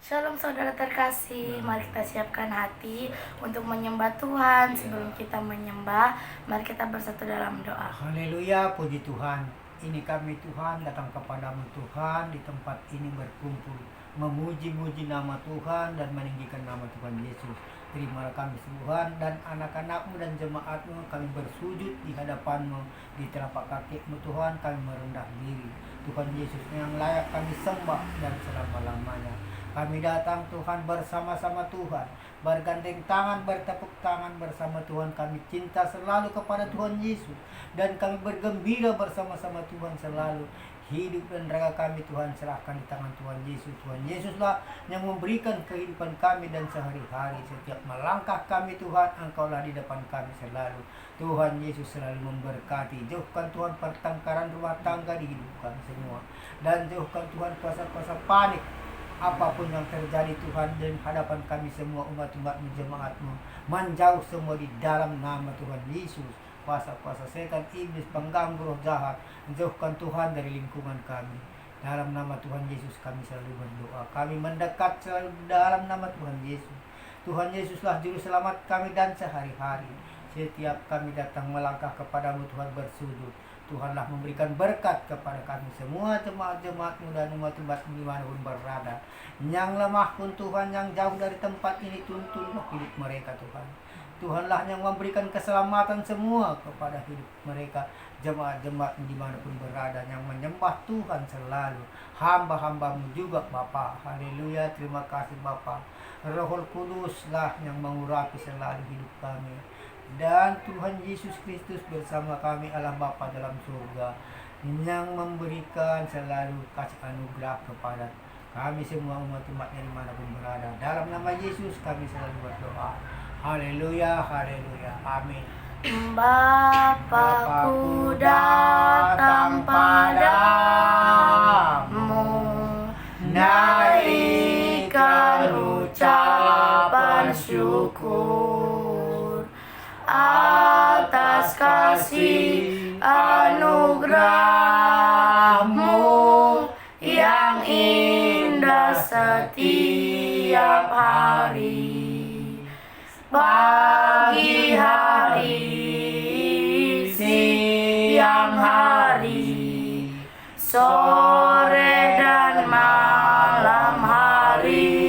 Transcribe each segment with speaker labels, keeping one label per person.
Speaker 1: Shalom saudara terkasih, mari kita siapkan hati untuk menyembah Tuhan. Sebelum kita menyembah, mari kita bersatu dalam doa.
Speaker 2: Haleluya, puji Tuhan. Ini kami Tuhan datang kepadamu Tuhan di tempat ini berkumpul memuji-muji nama Tuhan dan meninggikan nama Tuhan Yesus. Terimalah kami Tuhan dan anak-anakmu dan jemaatmu, kami bersujud di hadapanmu, di telapak kakimu Tuhan kami merendah diri. Tuhan Yesus yang layak kami sembah dan selama-lamanya. Kami datang Tuhan bersama-sama Tuhan, bergandeng tangan, bertepuk tangan bersama Tuhan. Kami cinta selalu kepada Tuhan Yesus dan kami bergembira bersama-sama Tuhan selalu. Hidup dan raga kami Tuhan serahkan di tangan Tuhan Yesus. Tuhan Yesuslah yang memberikan kehidupan kami dan sehari-hari. Setiap melangkah kami Tuhan, Engkaulah di depan kami selalu. Tuhan Yesus selalu memberkati. Jauhkan Tuhan pertengkaran rumah tangga di hidup kami semua, dan jauhkan Tuhan kuasa-kuasa panik apapun yang terjadi Tuhan di hadapan kami semua umat-umat-Mu, jemaat-Mu, menjauh semua di dalam nama Tuhan Yesus. Kuasa-kuasa setan, iblis, pengganggu roh jahat, jauhkan Tuhan dari lingkungan kami. Dalam nama Tuhan Yesus kami selalu berdoa. Kami mendekat selalu dalam nama Tuhan Yesus. Tuhan Yesuslah juru selamat kami dan sehari-hari. Setiap kami datang melangkah kepadamu Tuhan bersujud, Tuhanlah memberikan berkat kepada kami semua, jemaat-jemaat-Mu dan umat-umat-Mu dimanapun berada. Yang lemah pun Tuhan, yang jauh dari tempat ini, tuntunlah hidup mereka Tuhan. Tuhanlah yang memberikan keselamatan semua kepada hidup mereka, jemaat-jemaat dimanapun berada, yang menyembah Tuhan selalu. Hamba-hamba-Mu juga Bapa. Haleluya, terima kasih Bapa. Roh Kuduslah yang mengurapi selalu hidup kami. Dan Tuhan Yesus Kristus bersama kami Allah Bapa dalam surga, yang memberikan selalu kasih anugerah kepada kami semua umat-umatnya dimanapun berada. Dalam nama Yesus kami selalu berdoa. Haleluya, haleluya, amin.
Speaker 1: Bapakku datang padamu, naikkan ucapan syukur atas kasih anugerah-Mu yang indah setiap hari. Pagi hari, siang hari, sore dan malam hari,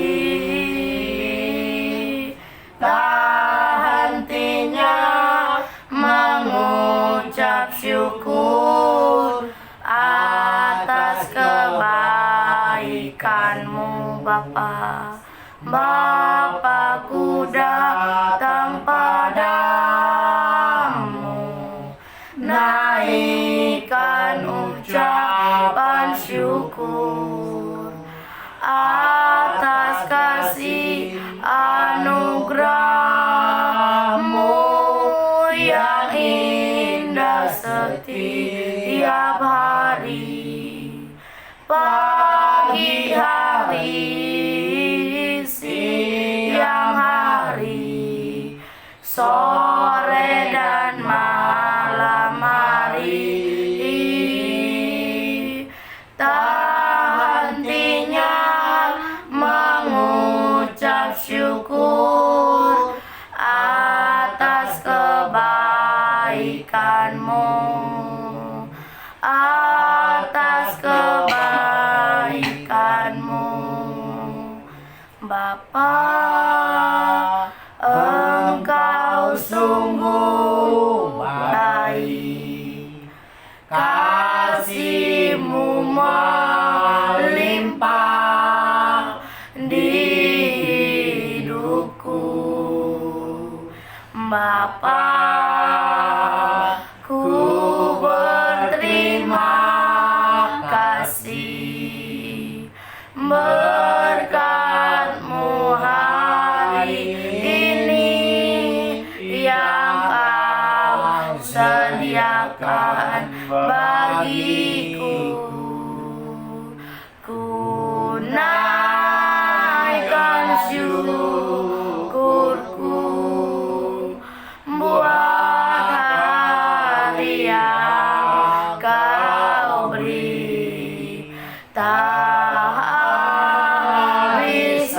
Speaker 1: tak hentinya mengucap syukur atas kebaikan-Mu Bapa. Bapakku datang padamu, naikkan ucapan syukur atas kasih anugerah-Mu yang indah setiap hari. Pagi hari, siang hari, sore dan malam hari, tak hentinya mengucap syukur atas kebaikan-Mu, atas kebaikan-Mu. Bapa, Engkau sungguh baik, kasih-Mu melimpah di hidupku. Bapa, ku berterima kasih berkat-Mu hari ini yang Kau sediakan bagiku. Ku naikkan syukurku buat hari yang Kau beri. Tak habis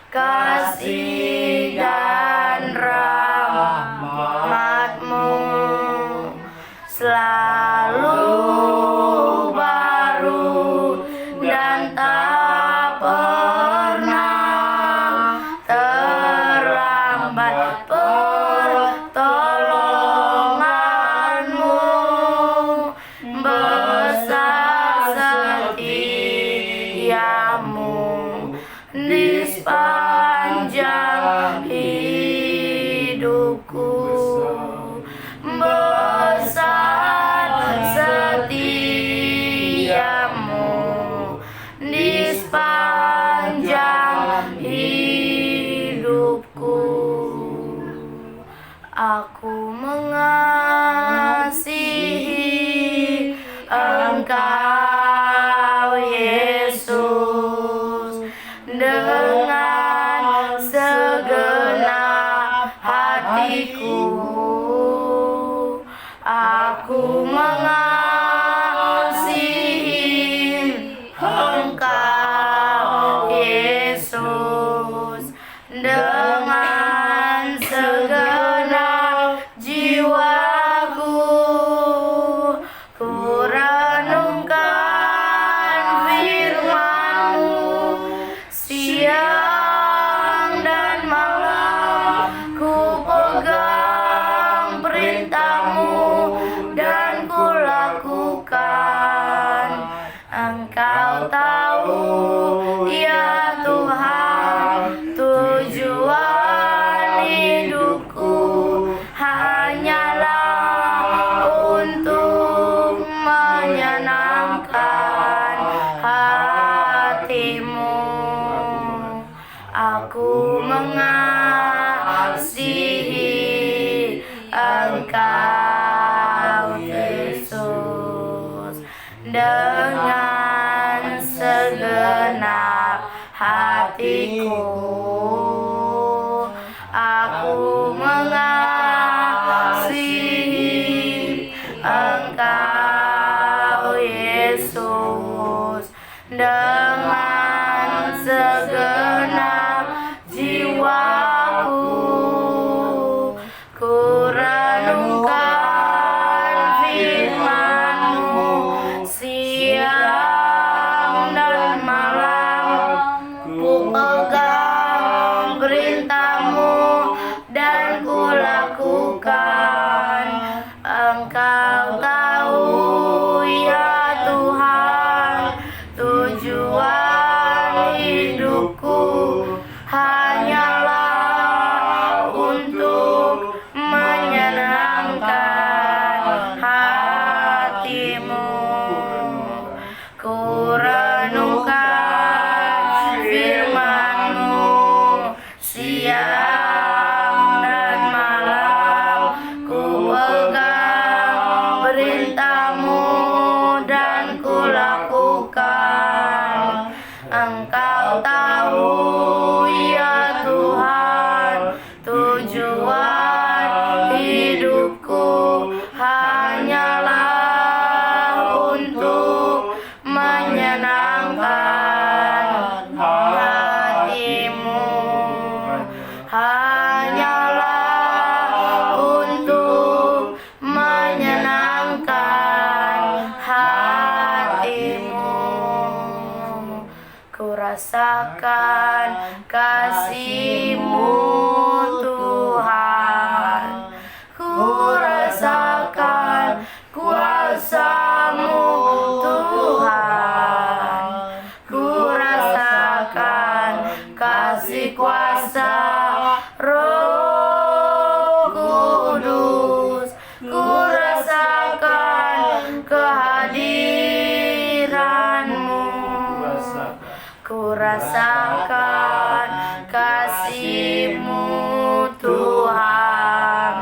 Speaker 1: kasih dan rahmat-Mu selalu baru dan tak pernah terlambat. Pertolongan-Mu besar, setia-Mu di sepanjang hidupku. Besar setia-Mu di sepanjang hidupku. Aku mengasihi Engkau, Yesus, dengan segenap hatiku. Aku mengasihi Engkau, Yesus, dengan segenap jiwaku. Ku renungkan firman-Mu siang dan malam. Ku pegang perintah-Mu dan ku lakukan. Engkau tahu, ya Tuhan, tujuan hidupku hanyalah untuk menyenangkan hati-Mu. Aku mengasihi Engkau, Yesus, dengan segenap hatiku. Aku mengasihi Engkau, Yesus, dengan segenap jiwaku. Ku renungkan firman-Mu siang dan malam. Ku pegang perintah-Mu dan ku lakukan. Engkau tahu, ya Tuhan, tujuan hidupku hanyalah untuk menyenangkan hati-Mu. Ku renungkan firman-Mu siang dan malam. Ku pegang perintah-Mu dan ku lakukan. Engkau tahu, ya Tuhan, tujuan hidupku hanyalah untuk menyenangkan hati-Mu. Hanyalah untuk menyenangkan hati-Mu. Ku rasakan kasih-Mu, Tuhan. Ku rasakan kuasa-Mu, Tuhan. Ku rasakan kasih kuasa Roh Kudus. Ku rasakan kehadiran-Mu. Ku rasakan kasih-Mu, Tuhan.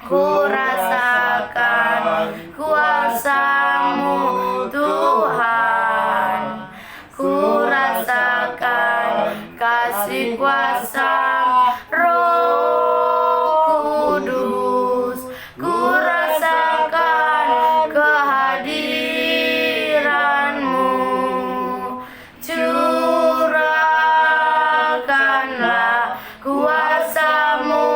Speaker 1: Ku rasakan kuasa-Mu, Tuhan. Ku rasakan kasih kuasa Roh Kudus. Ku rasakan kehadiran-Mu. Curahkan Nyatakanlah kuasa-Mu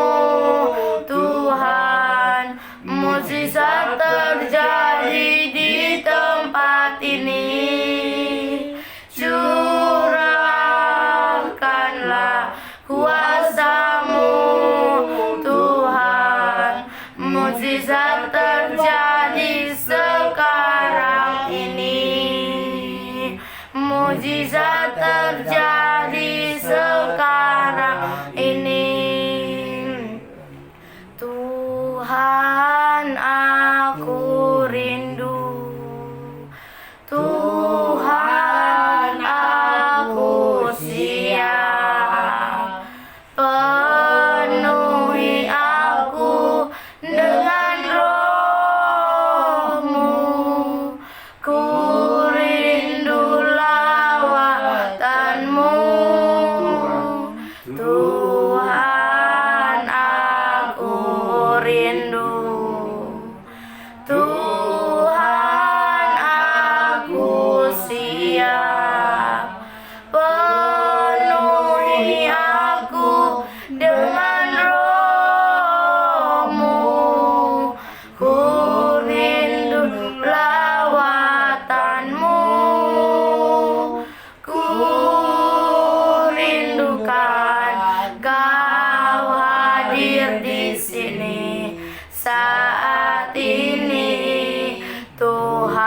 Speaker 1: Tuhan, mukjizat terjadi di tempat ini. Curahkanlah kuasa-Mu Tuhan, mukjizat terjadi sekarang ini. Mukjizat terjadi sekarang ini. Tuhan, aku rindu. Tuhan, aku siap. Penuhi aku dengan Roh-Mu. Ku rindu lawatan-Mu. Tuhan, aku rindu. Tuhan, aku siap. Penuhi aku dengan Roh-Mu. Ku rindu lawatan-Mu. Ku rindukan Kau hadir di sini saat ini, Tuhan.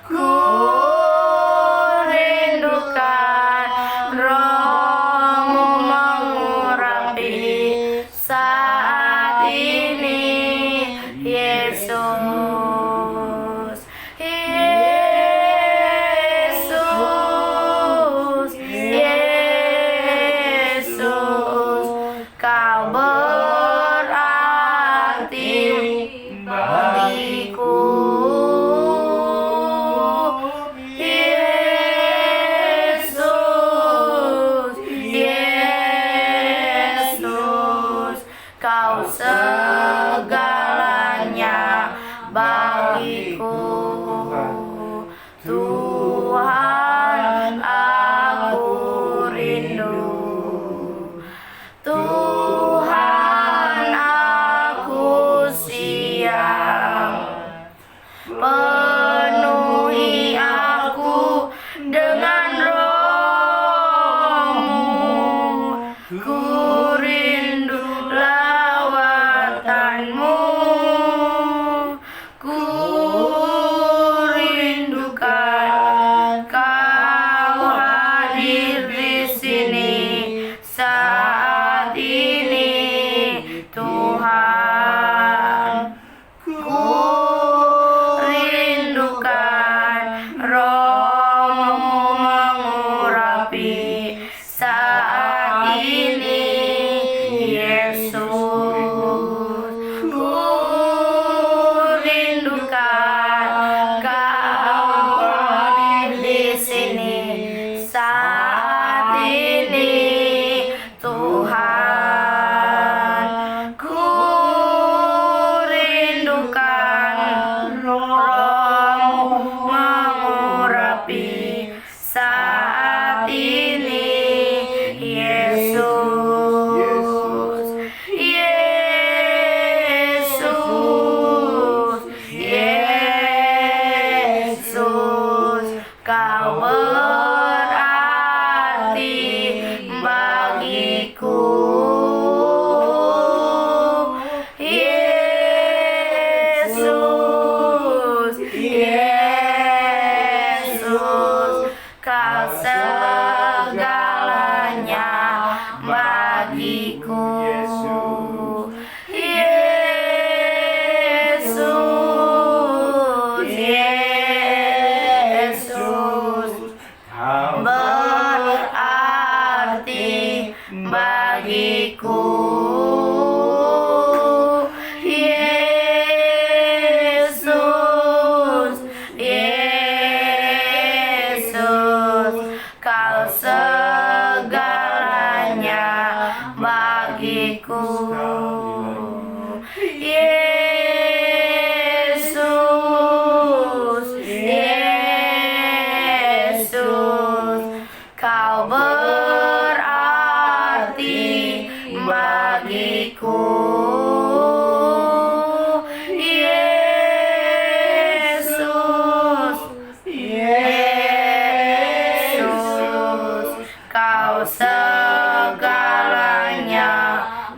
Speaker 1: Ku rindukan Roh-Mu mengurapi saat ini, Yesus. Yesus, Yesus, Kau berarti bagiku. Yesus, Yesus, Kau segalanya bagiku. Tuhan, aku rindu. Tuhan, aku siap. Penuhi aku dengan Roh-Mu. Ku rindu lawatan-Mu. Ku rindukan Kau hadir di sini saat ini, Tuhan. Ku rindukan Roh-Mu mengurapi saat ini, Yesus. Ku rindukan Kau hadir di sini saat ini, Tuhan. Ku rindukan Roh-Mu mengurapi saat ini, Yesus. Yesus, Yesus, Kau berarti bagiku. Yesus, Yesus, Kau segalanya bagiku. Yesus, Yesus, Kau berarti bagiku. Yesus, Yesus, Kau segalanya bagiku. Yesus, Yesus, Kau berarti bagiku. Yesus, Yesus, Kau segalanya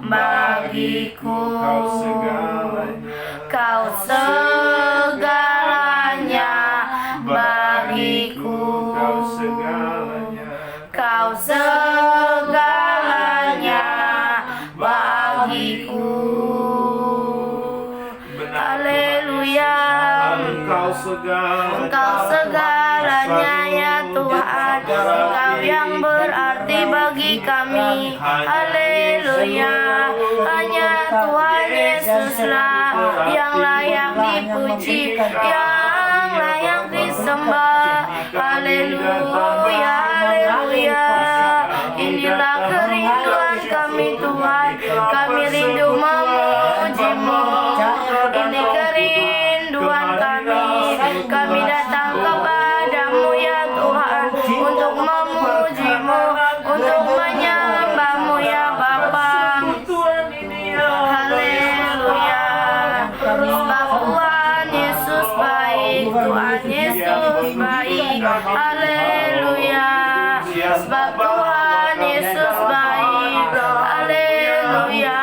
Speaker 1: bagiku. Kau segalanya bagiku. Kau segalanya bagiku. Haleluya. Engkau segalanya ya Tuhan. Engkau yang berarti bagi kami. Haleluya. Hanya Tuhan Yesuslah yang layak dipuji, yang layak disembah. Haleluya, haleluya. Inilah kerinduan kami Tuhan, kami rindu memuji-Mu. Ini kerinduan kami datang kepadamu ya Tuhan, untuk memuji-Mu, untuk menyembah-Mu ya Bapa. Haleluya. Sebab Tuhan Yesus baik, Tuhan Yesus baik. Haleluya. Sebab Tuhan Yesus baik. Haleluya.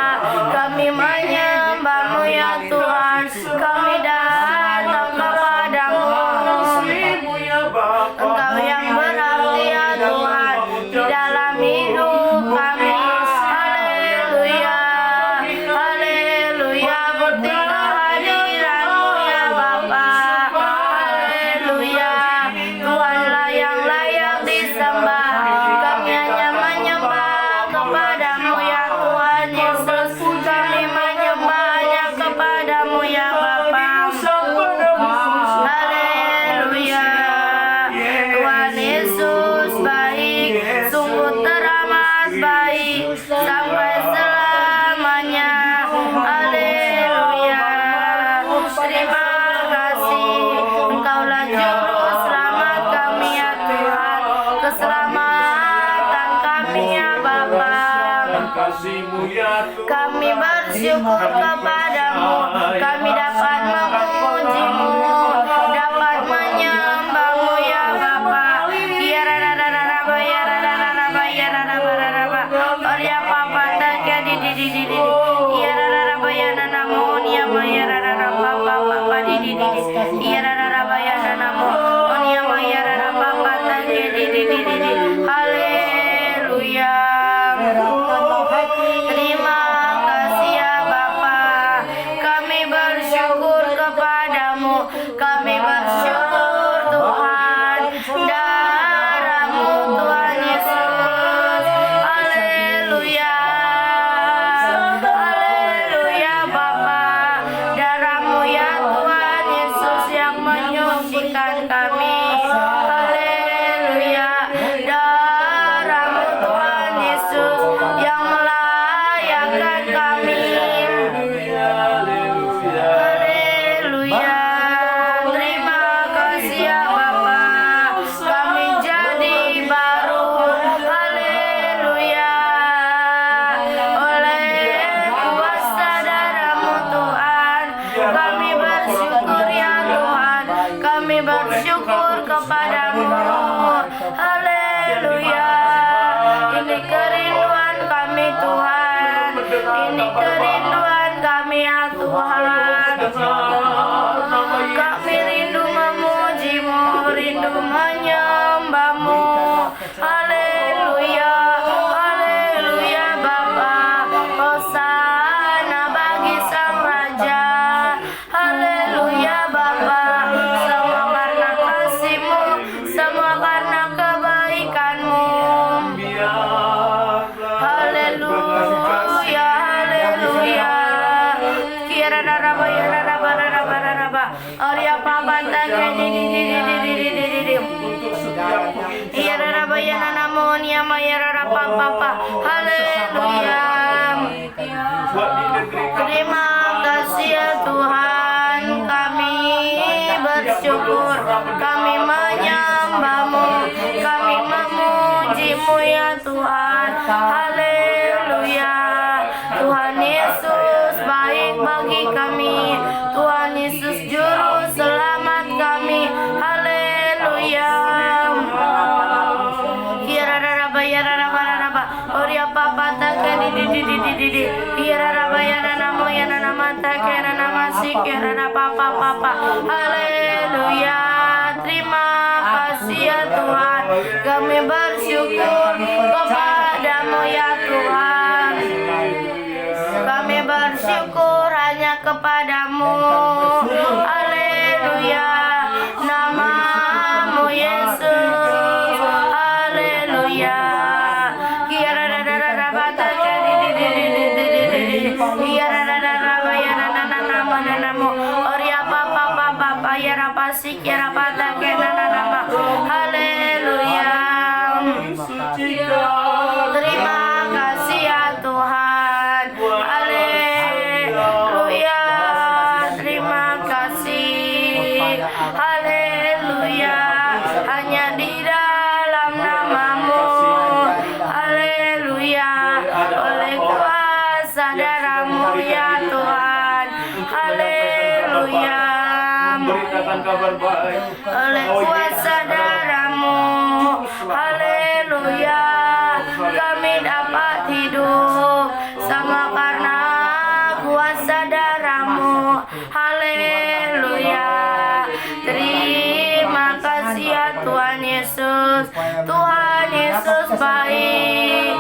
Speaker 1: Kami menyembah-Mu ya Tuhan, kami datang kepadamu. Engkau yang berarti ya Tuhan di dalam hidup kami. Haleluya, haleluya. Bukti kehadiran-Mu ya Bapa. Haleluya. Tuhanlah yang layak disembah. Kami hanya menyembah kepadamu ya Tuhan Yesus. Kami menyembahnya kepadamu ya Bapa. Haleluya. Tuhan Yesus baik, sungguh teramat baik sampai selamanya. Haleluya. Terima kasih, Engkaulah juru selamat kami ya Tuhan, keselamatan kami ya Bapa. Kami bersyukur kepadamu, kami dapat memuji-Mu, dapat menyembah-Mu ya Bapa. Ya rarararaba, ya rarararaba, ya rarararaba. Oh ya Papa terjadi di. Ya rararaba ya nanamu, ya ma ya rararaba Papa di. Ya rararaba ya nanamu, oh ya ma ya rararaba terjadi di. Haleluya. Terima kasih ya Bapa. Kami bersyukur kepadamu, kami bersyukur Tuhan. Darah-Mu Tuhan Yesus. Haleluya. Haleluya Bapa. Darah-Mu ya Tuhan Yesus yang menyucikan kami. Haleluya. Darah-Mu Tuhan Yesus yang melayakkan kami. Haleluya. Terima kasih ya Bapa. Kami jadi baru. Haleluya. Oleh kuasa darah-Mu Tuhan, kami bersyukur ya Tuhan. Kami bersyukur kepadamu. Haleluya. Ini kerinduan kami Tuhan, ini kerinduan kami ya Tuhan. Kami rindu memuji-Mu, rindu menyembah-Mu. Haleluya, haleluya Bapa. Hosana bagi Sang Raja. Haleluya Bapa. Semua karena kasih-Mu, semua karena kebaikan-Mu. Haleluya, haleluya. Kira raba ya raba. Oria Papa terjadi di. Ya raba ya nanamu, ya ma ya raba Papa. Haleluya. Terima kasih ya Tuhan, kami bersyukur, kami menyembah-Mu, kami memuji-Mu ya Tuhan. Haleluya. Tuhan Yesus baik bagi kami. Tuhan Yesus juru selamat kami. Haleluya. Kira raba ya raba Oria papa taka di Kira raba ya namo ya nama taka nama sikira papa. Haleluya. Terima kasih ya Tuhan. Kami bersyukur kepadamu ya Tuhan. Kami bersyukur hanya kepadamu. Haleluya. Namamu Yesus. Haleluya. Kira raba taka namo Oria papa ya rapa sikira pata nama. Haleluya. Terima kasih ya Tuhan. Haleluya. Terima kasih. Haleluya. Hanya di dalam namamu. Haleluya. Oleh kuasa darahmu ya Tuhan. Haleluya.
Speaker 3: Beritakan kabar baik.
Speaker 1: Oleh kuasa darahmu. Haleluya. Kami dapat hidup sama karena kuasa darahmu. Haleluya. Terima kasih ya Tuhan Yesus. Tuhan Yesus baik.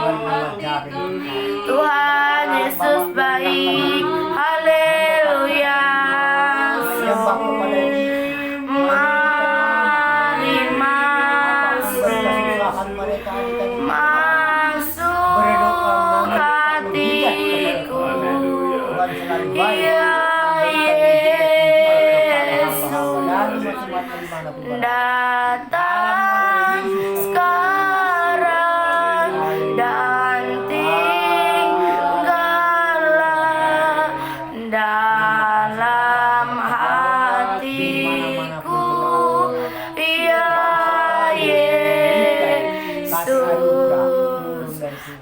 Speaker 1: Tuhan Yesus baik. Haleluya. Mari masuk hatiku. Ya Yesus, datang sekarang dan tinggallah dalam hatiku. Ya Yesus,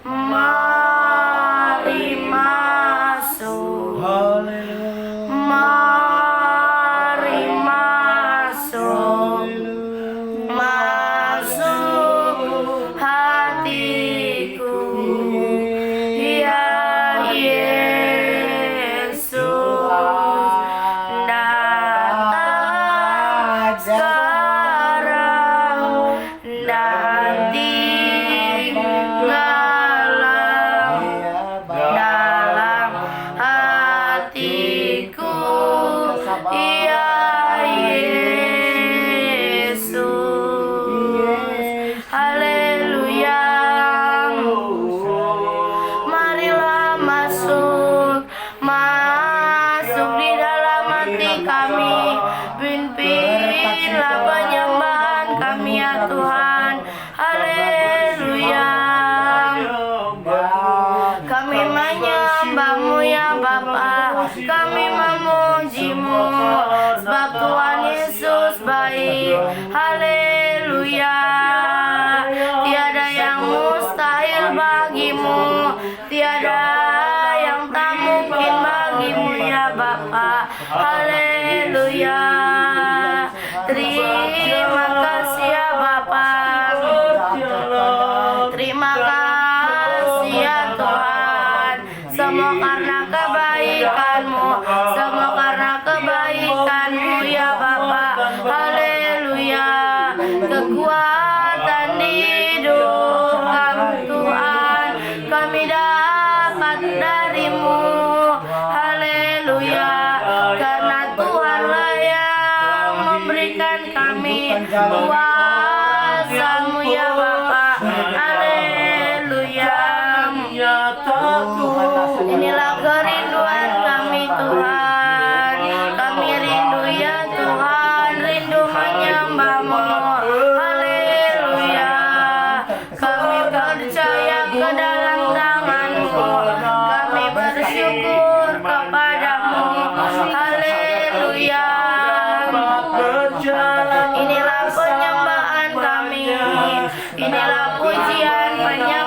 Speaker 1: mari masuk. Mari masuk. Masuk hatiku. Ya Yesus, datang sekarang dan tinggallah dalam hatiku. Ya Yesus. Haleluya. Marilah masuk di dalam hati kami. Pimpinlah penyembahan kami ya Tuhan. Haleluya. Kami menyembahmu ya Bapa. Kami memujimu sebab Tuhan Yesus baik. Haleluya. Tiada yang mustahil bagimu. Tiada yang tak mungkin bagimu ya Bapa. Haleluya. Terima kasih ya Bapa. Terima kasih ya Tuhan. Semua karena kebaikan-Mu. Semua karena kebaikan-Mu ya Bapa. Haleluya. Kekuatan di hidup kami Tuhan, kami dapat dari-Mu. Haleluya. Karena Tuhanlah yang memberikan kami kuasa-Mu ya Bapa. Haleluya. Inilah kerinduan kami Tuhan. Kami rindu ya Tuhan, rindu menyembah-Mu. Haleluya. Kami percaya ke dalam tangan-Mu. Kami bersyukur kepadamu. Haleluya. Inilah penyembahan kami. Inilah pujian penyembahan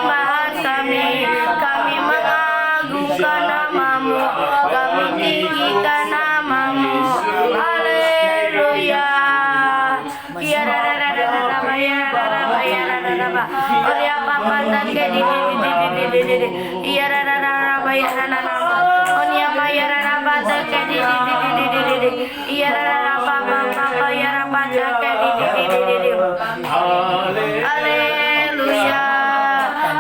Speaker 1: papa take di iya rara bayar nana onia bayar rara take di iya rara papa ya rapa take di haleluya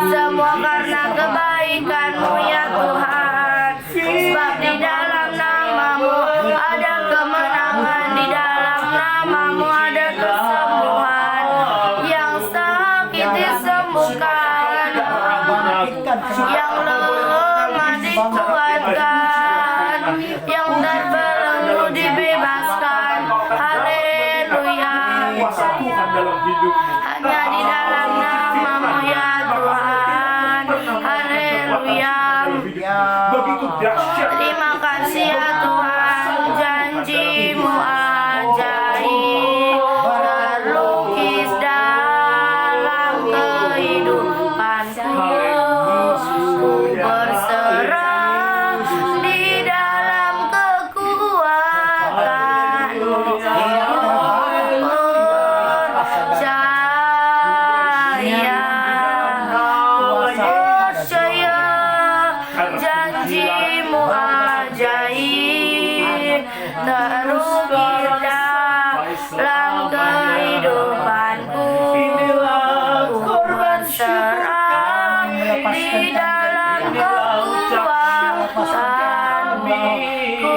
Speaker 1: semua karena kebaikan-Mu ya Tuhan sebab di dalam nama-Mu ada kemenangan di dalam nama-Mu ada kesembuhan yang sakit disembuhkan yang lemah dikuatkan yang terbelenggu dibebaskan haleluya
Speaker 3: Kuasa Tuhan dalam hidupmu.
Speaker 1: hanya di dalam nama-Mu ya Tuhan haleluya
Speaker 3: Begitu dahsyat.
Speaker 1: terima kasih ya Tuhan janji-Mu ajaib terlukis dalam kehidupanku ku berserah di dalam kekuatan percaya janji-Mu ajaib terukir dalam kehidupanku ku berserah di dalam kekuatan ku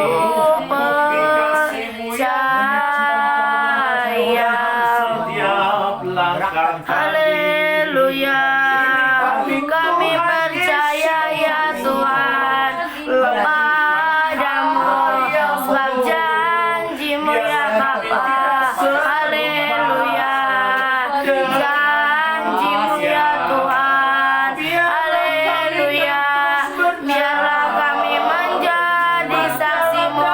Speaker 1: percaya
Speaker 3: Setiap langkah
Speaker 1: haleluya kami percaya ya Tuhan padamu sebab janji-Mu ya Bapa haleluya janji-Mu ya Tuhan haleluya biarlah kami menjadi saksi-Mu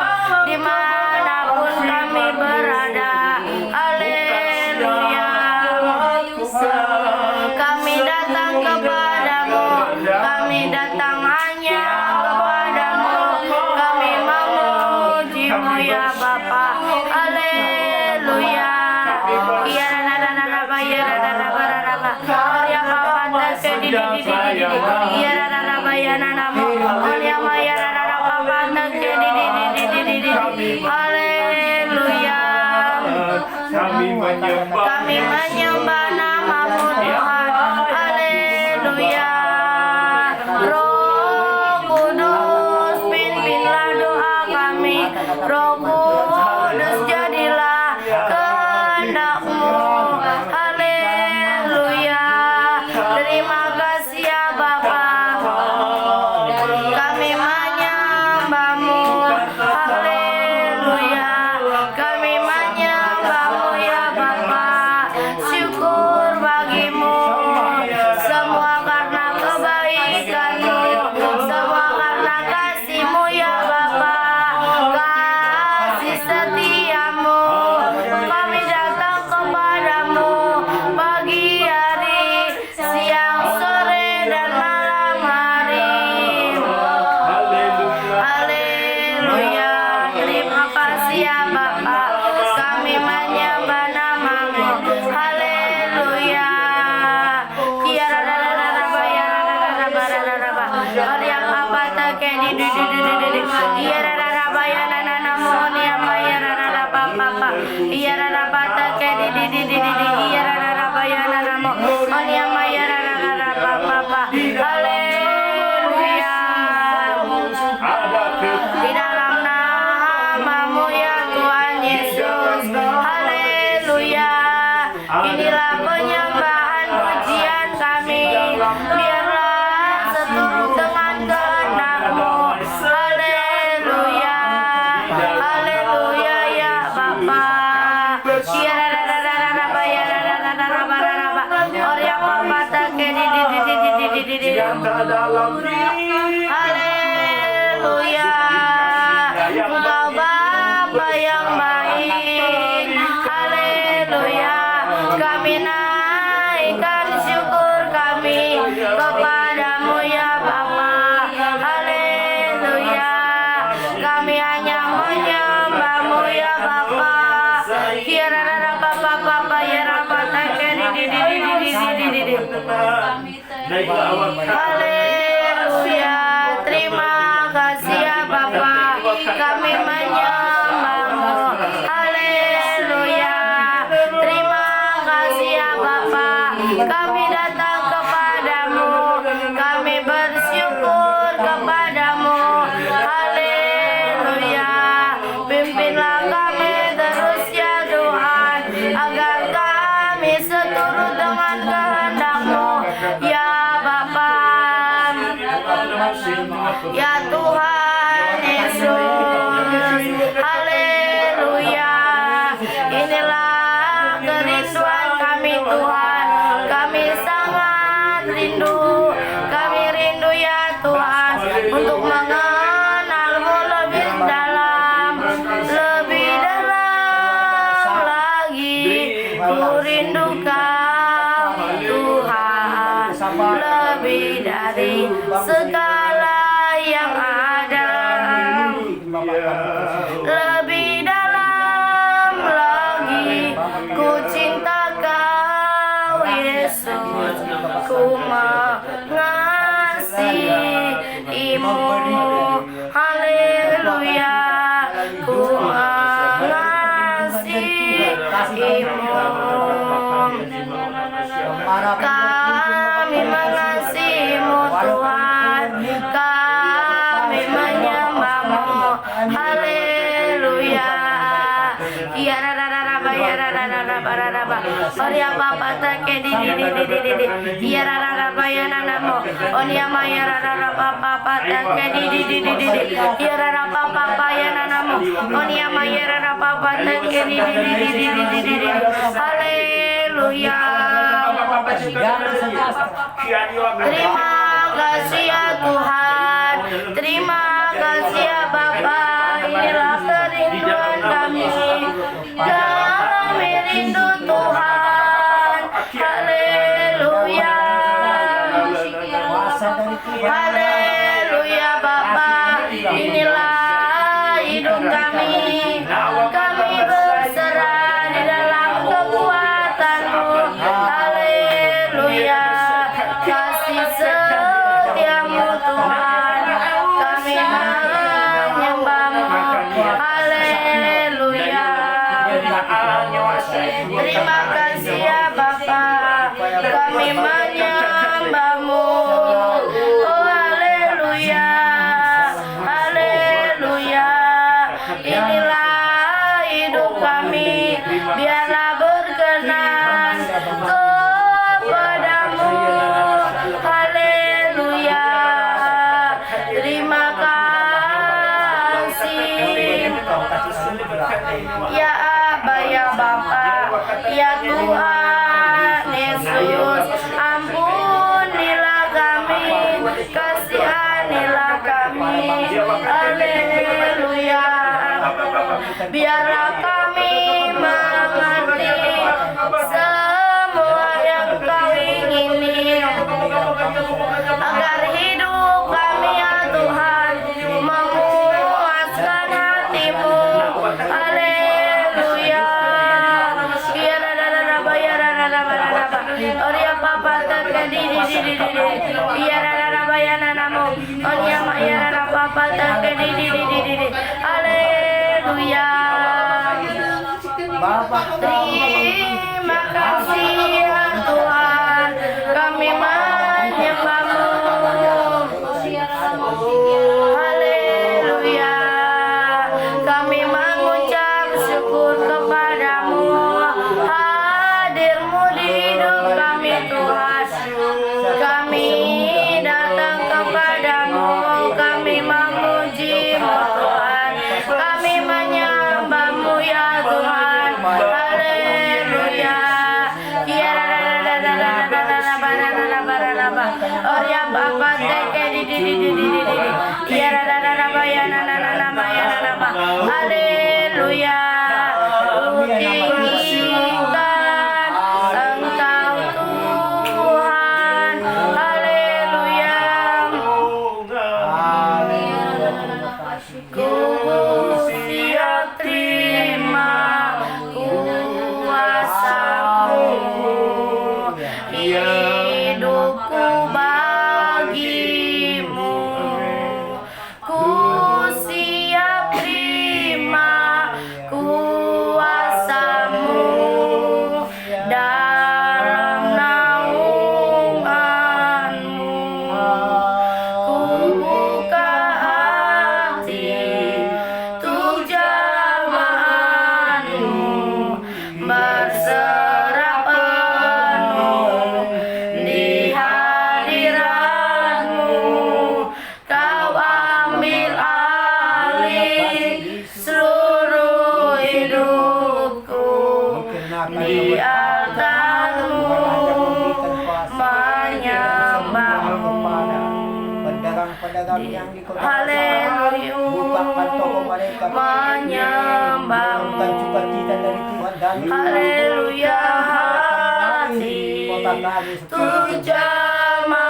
Speaker 1: dimanapun kami berada haleluya kami datang kepadamu kami datang hanya kepadamu kami memuji-Mu ya Bapa haleluya ya nana bayar nana bararaba ya Bapa take di ya nana bayar nana mo ya bayar nana Bapa take di haleluya
Speaker 3: kami menyembah.
Speaker 1: kami menyembah nama-Mu Tuhan haleluya Roh Kudus pimpinlah doa kami Roh Kudus jadilah kehendak-Mu haleluya terima kasih ya Bapa kami menyembah-Mu haleluya kami menyembah-Mu ya Bapa syukur bagi-Mu semua karena kebaikan-Mu semua karena kasih-Mu ya Bapa kasih setia-Mu kami datang kepadamu pagi hari siang sore dan malam hari haleluya terima kasih ya Bapa kami menyembah nama-Mu haleluya ya rararaba ya rararaba ya Bapa take di ya rararaba ya nana-namu ya ya rararaba Papa ya rararaba take di ya rararaba ya nanamu ya ya rararaba Papa haleluya di dalam nama-Mu ya Tuhan Yesus haleluya inilah penyembahan pujian kami biarlah seturut dengan kehendak-Mu haleluya haleluya ya Bapa ya rararaba ya rararaba ya Bapa take di
Speaker 3: Yang tak dalam diri.
Speaker 1: haleluya Engkau Bapa yang baik haleluya kami naikkan syukur kami kepadamu ya Bapa haleluya kami hanya menyembah-Mu ya Bapa ya rararaba Papa ya rapa take di Haleluya, terima kasih ya Bapa, kami menyembahmu. Haleluya, terima kasih ya Bapa, kami datang kepadamu, kami bersyukur kepadamu. Haleluya, pimpinlah kami terus ya Tuhan, agar kami seturut dengan kehendak-Mu ya Bapa. Ya Tuhan Yesus, haleluya. Inilah kerinduan kami Tuhan, kami sangat rindu, kami rindu ya Tuhan untuk mengenal-Mu lebih dalam lagi. Ku rindu Kau Tuhan, lebih dari segala yang ada, lebih dalam lagi. Ku cinta Kau Yesus, ku mengasihi-Mu. Haleluya, ku mengasihi-Mu. Kami mengasihi-Mu Tuhan, kami menyembah-Mu. Haleluya. Ya rararaba ya rararaba raraba. Oria Bapa take di. Ya rararaba ya nanamo. Onia maya rararaba Bapa take di. Ya rararaba Bapa ya nanamo. Onia maya rararaba Bapa take di. Haleluya. Terima kasih ya Tuhan, terima kasih ya Bapa. Inilah kerinduan kami, kami rindu Tuhan. Haleluya, haleluya Bapa. Inilah hidup kami, kami berserah di dalam kekuatan-Mu. Haleluya, kasih setia-Mu Tuhan, kami menyembah-Mu. Haleluya, terima kasih ya Bapa, kami menyembah-Mu. Oh haleluya, haleluya. Inilah hidup kami, biarlah berkenan kepadamu. Haleluya, terima kasih ya Aba ya Bapa, ya Tuhan Yesus. Ampunilah kami, kasihanilah kami. Haleluya, biarlah kami mengerti semua yang Kau ingini, agar hidup kami ya Tuhan memuaskan hati-Mu. Haleluya. Ya rararaba ya rararaba. Oria Bapa take di. Ya rararaba ya nanamo. Oria ya rararaba Bapa take di. Haleluya. Terima kasih ya Tuhan, kami menyembah-Mu. Haleluya, kami mengucap syukur kepadamu. Hadir-Mu di hidup kami Tuhan, kami datang kepadamu, kami memuji-Mu Tuhan, kami menyembah-Mu ya Tuhan. Haleluya. Ya rararaba. Oria Bapa take di. Ya rararaba ya nananama ya nanama. Haleluya. Ku tinggikan Engkau Tuhan. Haleluya. Ku siap terima kuasa-Mu.
Speaker 2: pedagang yang di kota
Speaker 1: Haleluya.
Speaker 2: bukakan toko mereka
Speaker 1: Menyembahmu.
Speaker 2: bukan sukacita dari Tuhan dan
Speaker 1: Haleluya. Hati
Speaker 2: kota kami
Speaker 1: tujuanmu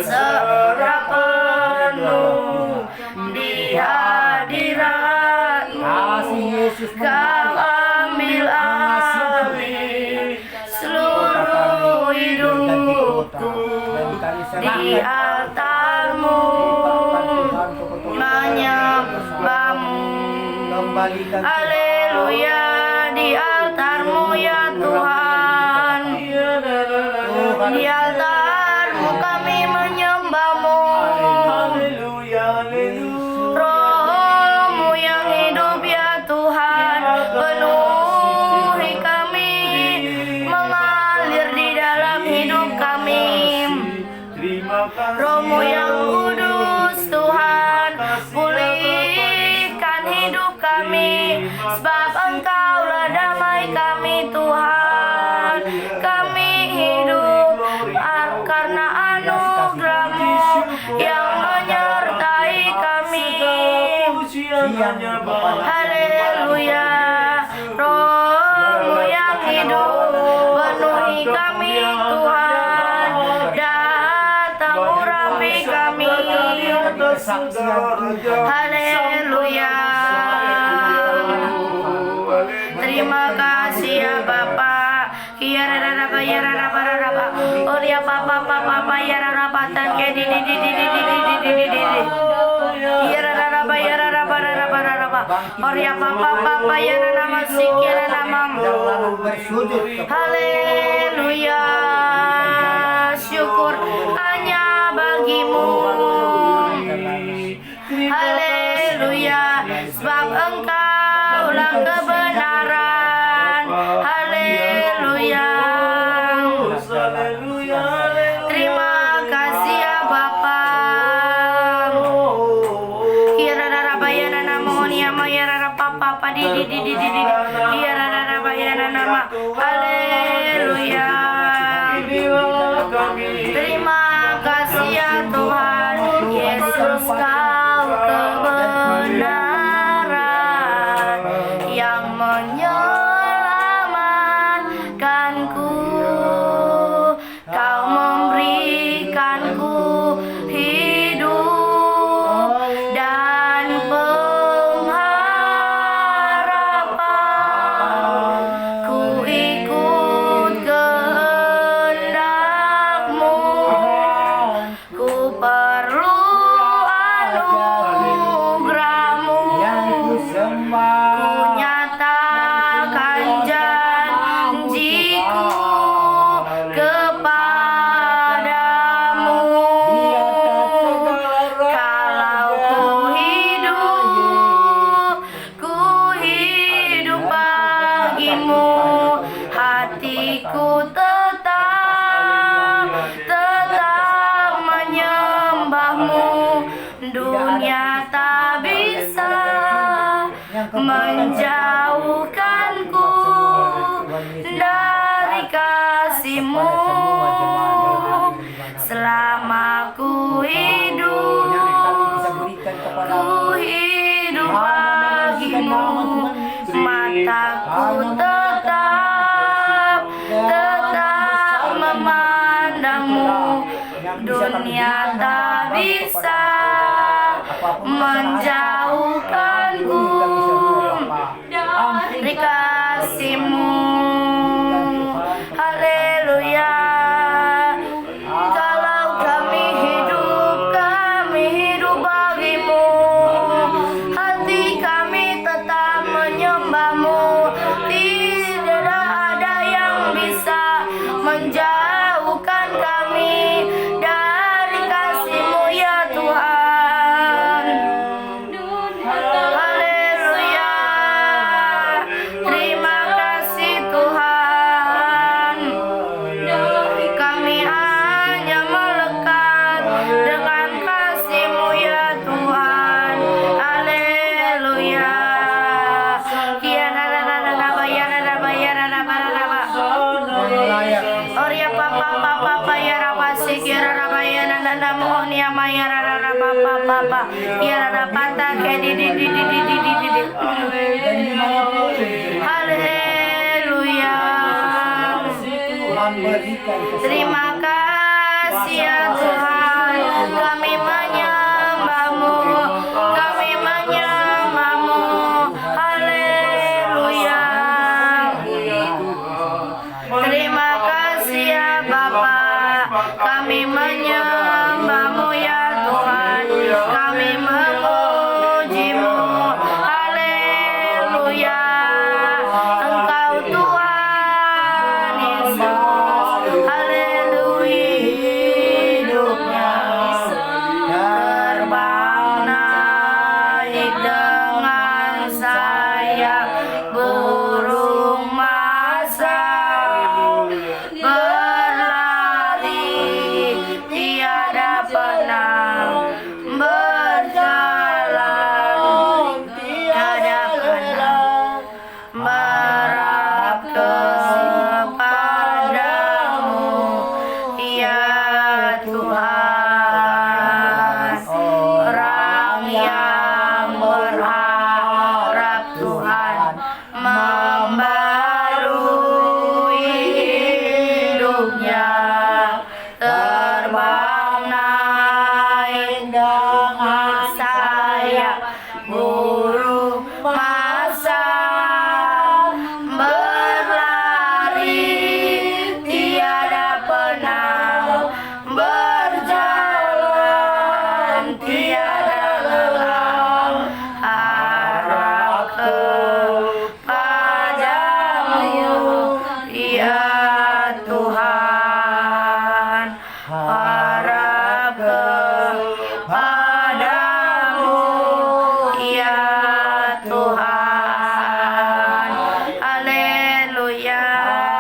Speaker 1: serah penuh di hadiratmu.
Speaker 2: kasih Yesus
Speaker 1: Kau ambil alih seluruh hidupku di altarmu, menyembahmu. Haleluya, di altarmu ya Tuhan. Di altarmu kami menyembahmu.
Speaker 3: Haleluya, haleluya.
Speaker 1: Rohmu yang hidup ya Tuhan, penuhi kami, mengalir di dalam hidup kami.
Speaker 3: Terima kasih.
Speaker 1: Rohmu yang kudus Tuhan, pulihkan hidup kami, sebab Engkaulah damai kami Tuhan. Kami hidup karena anugerah-Mu yang menyertai kami. Haleluya, Rohmu yang hidup, penuhi kami Tuhan, datang urapi kami. Haleluya. Terima kasih ya Bapa. Ya raba ya raba raba. Oh ya Bapa Papa ya raba tan ke di. Ya raba ya raba raba. Oh ya Papa ya nama sikira nama. Haleluya. Syukur hanya bagimu. Haleluya, sebab Engkaulah kebenaran. Haleluya. Terima kasih ya Bapa. Kira rabayana nama ya maya papa di. Kira rabayana nama. Haleluya. Terima kasih ya Tuhan Yesus, Kau kebenaran yang menyelamatkanku. Kau memberikanku hidup dan pengharapan. Ku ikut kehendak-Mu. Ku perlu anugerah-Mu. Ku nyatakan janjiku kepadamu. Kalau ku hidup bagimu, hatiku tetap menyembah-Mu. Dunia tak bisa menjauhkanku dari kasih-Mu. Selama ku hidup bagimu, mataku tetap memandang-Mu. Dunia tak bisa menjauhkanku dari kasih-Mu. Haleluya. Kalau kami hidup bagimu, hati kami tetap menyembah-Mu. Tidak ada yang bisa menjauhkan kami dari kasih-Mu ya Tuhan. Haleluya. Terima kasih Tuhan. Kami hanya melekat dengan kasih-Mu ya Tuhan. Haleluya. Oh ya Papa papa ya rapa sik ya rapa ya nana mohon ya maya rara papa papa ya rara pata ke di. Haleluya.
Speaker 2: Tuhan berikan keselamatan.
Speaker 1: Terima kasih ya Tuhan, kami menyembah-Mu, kami menyembah-Mu. Haleluya. Terima kasih ya Bapa, kami menyembah-Mu ya Tuhan, kami memuji-Mu. Haleluya. Engkau Tuhan Yesus. Haleluya. Hidupnya terbang naik dengan sayap burung masal, berlari tiada penang, berjalan tiada penang, berharap kepadamu ya Tuhan. Orang yang berharap Tuhan membarui hidupnya, terbang naik dengan sayap burung masal, berlari tiada penang, berjalan tiada lelah, harap kepadamu ya Tuhan, harap kepadamu ya Tuhan. Haleluya.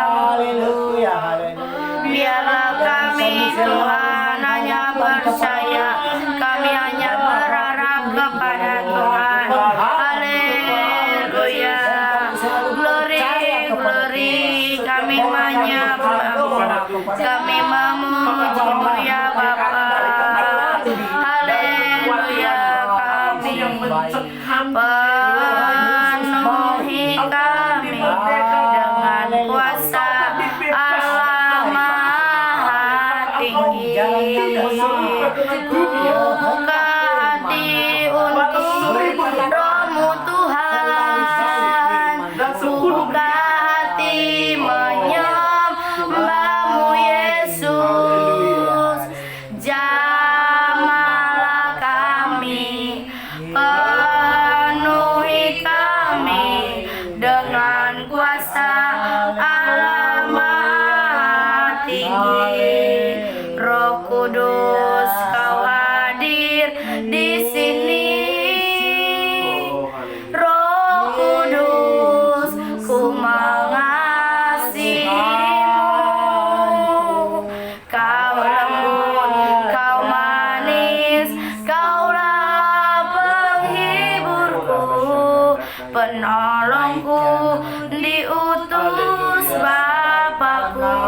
Speaker 2: Haleluya, haleluya.
Speaker 1: Biarlah kami Tuhan hanya percaya, kami hanya berharap kepada Tuhan. Haleluya. Glory, glory, kami menyembah-Mu, kami memuji-Mu ya Bapa. Haleluya. Kami penuhi kami dengan kuasa Allah Maha Tinggi. Buka hati untuk Roh-Mu Tuhan, buka hati menyembah-Mu Yesus. Jamahlah kami, penuhi kami dengan kuasa Allah Maha Tinggi. Roh Kudus, Kau hadir di sini. Roh Kudus, ku mengasihi-Mu. Kau lembut, Kau manis, Kaulah penghiburku, penolongku, diutus Bapakku.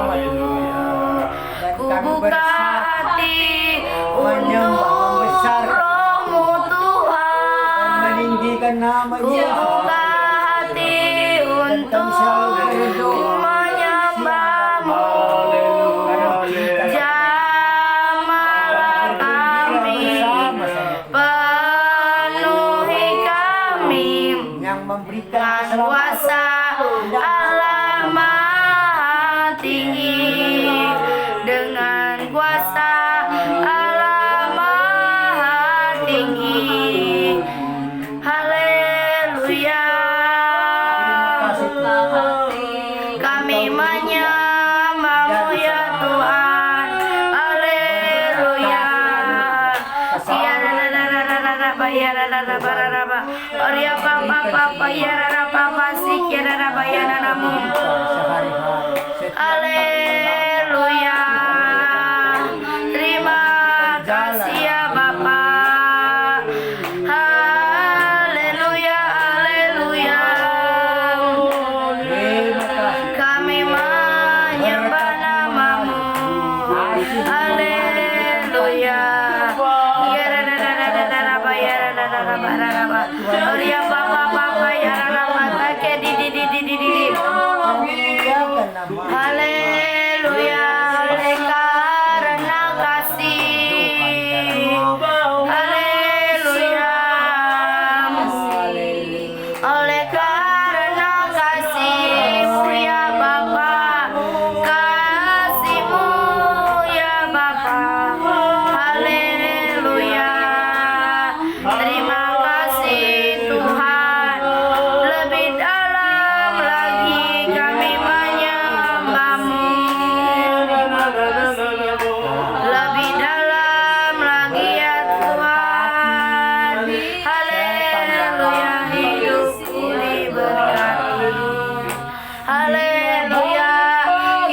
Speaker 1: Ku buka hati untuk Roh-Mu Tuhan,
Speaker 2: Meninggikan nama
Speaker 1: ku
Speaker 2: Yesus.
Speaker 1: buka hati untuk menyembah-Mu. Jamahlah kami, penuhi kami
Speaker 2: Yang memberikan
Speaker 1: dengan kuasa Allah Maha Tinggi, dengan kuasa Allah Maha Tinggi. Haleluya. Kami menyembah-Mu ya Tuhan. Haleluya. Ya la la la la la la la ba ya la la la ba la la ba. Oria pa pa pa pa ya la la pa pa si ya la la ba ya la la mu. Haleluya. Terima kasih ya Bapa. Haleluya, haleluya. Kami menyembah nama-Mu. Haleluya. Ya ra ra ra ra ra ra ra ba ya ra ra ra ra ba ra ra ba. Oria ba ba ba ba ya ra ra ba ta ke di di di di di di.
Speaker 2: Muliakan nama
Speaker 1: Haleluya. Oleh karena kasih. Haleluya. Oleh karena kasih-Mu ya Bapa, kasih-Mu ya Bapa. Haleluya. Terima kasih Tuhan. Lebih dalam lagi kami menyembah-Mu. Lebih dalam lagi ya Tuhan. Haleluya, hidupku diberkati. Haleluya.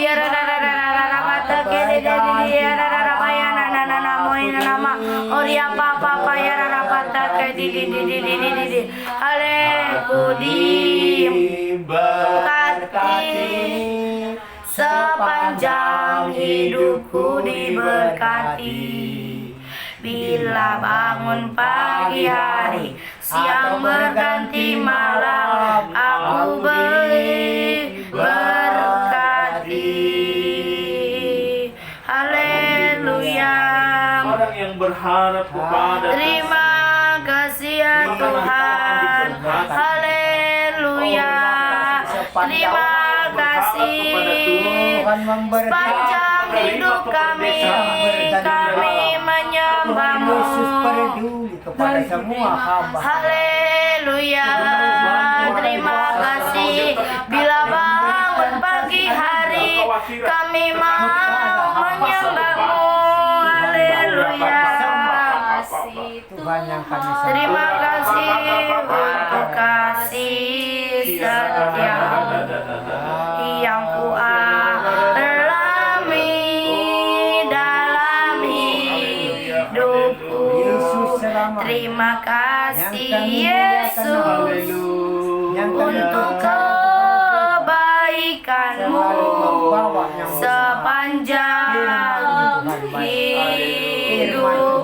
Speaker 1: Ya ra ra ra ra ra ra ra mata ke de de de ya ra ra ra ba ya na na na na mo ina nama. Oria pa pa pa ya ra ra mata ke di di di di di di di di. Haleku diberkati. Sepanjang hidupku diberkati. Bila bangun pagi hari, siang berganti malam, aku berkati. Haleluya.
Speaker 3: Orang yang berharap kepada
Speaker 1: Terima kasih ya Tuhan. Haleluya. Terima kasih.
Speaker 2: Tuhan memberkati.
Speaker 1: Panjang hidup kami menyembah-Mu.
Speaker 2: Yesus peduli kepada semua hamba.
Speaker 1: Haleluya. Terima kasih. Bila bangun pagi hari, kami mau menyembah-Mu. Haleluya.
Speaker 2: Tuhan yang kami sembah.
Speaker 1: Terima kasih untuk kasih setia yang Ku alami dalam hidupku. Terima kasih Yesus untuk kebaikan-Mu sepanjang hidupku.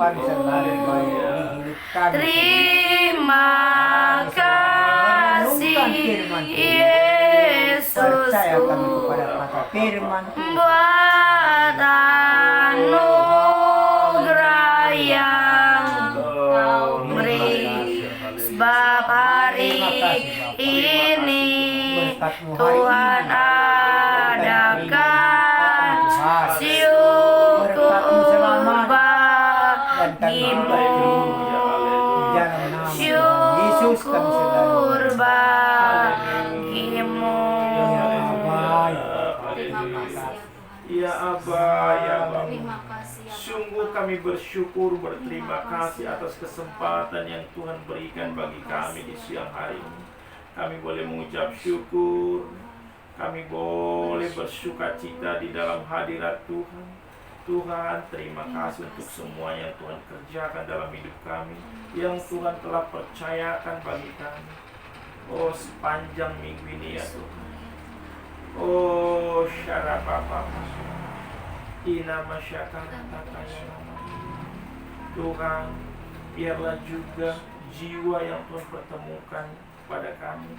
Speaker 1: Terima kasih Yesus buat anugerah yang Kau beri. Sebab hari ini Tuhan adakan syukur bagimu. Syukur bagimu.
Speaker 3: Ya Aba, ya Bapa.
Speaker 4: Terima kasih ya
Speaker 3: Sungguh kami bersyukur, berterima kasih atas kesempatan yang Tuhan berikan bagi kami di siang hari ini. Kami boleh mengucap syukur, kami boleh bersukacita di dalam hadirat Tuhan. Tuhan, terima kasih untuk semua yang Tuhan kerjakan dalam hidup kami, yang Tuhan telah percayakan bagi kami. Oh, sepanjang minggu ini ya Tuhan. Oh, syara Bapa. Ina masyakara tataya nama. Tuhan, biarlah juga jiwa yang Tuhan pertemukan pada kami,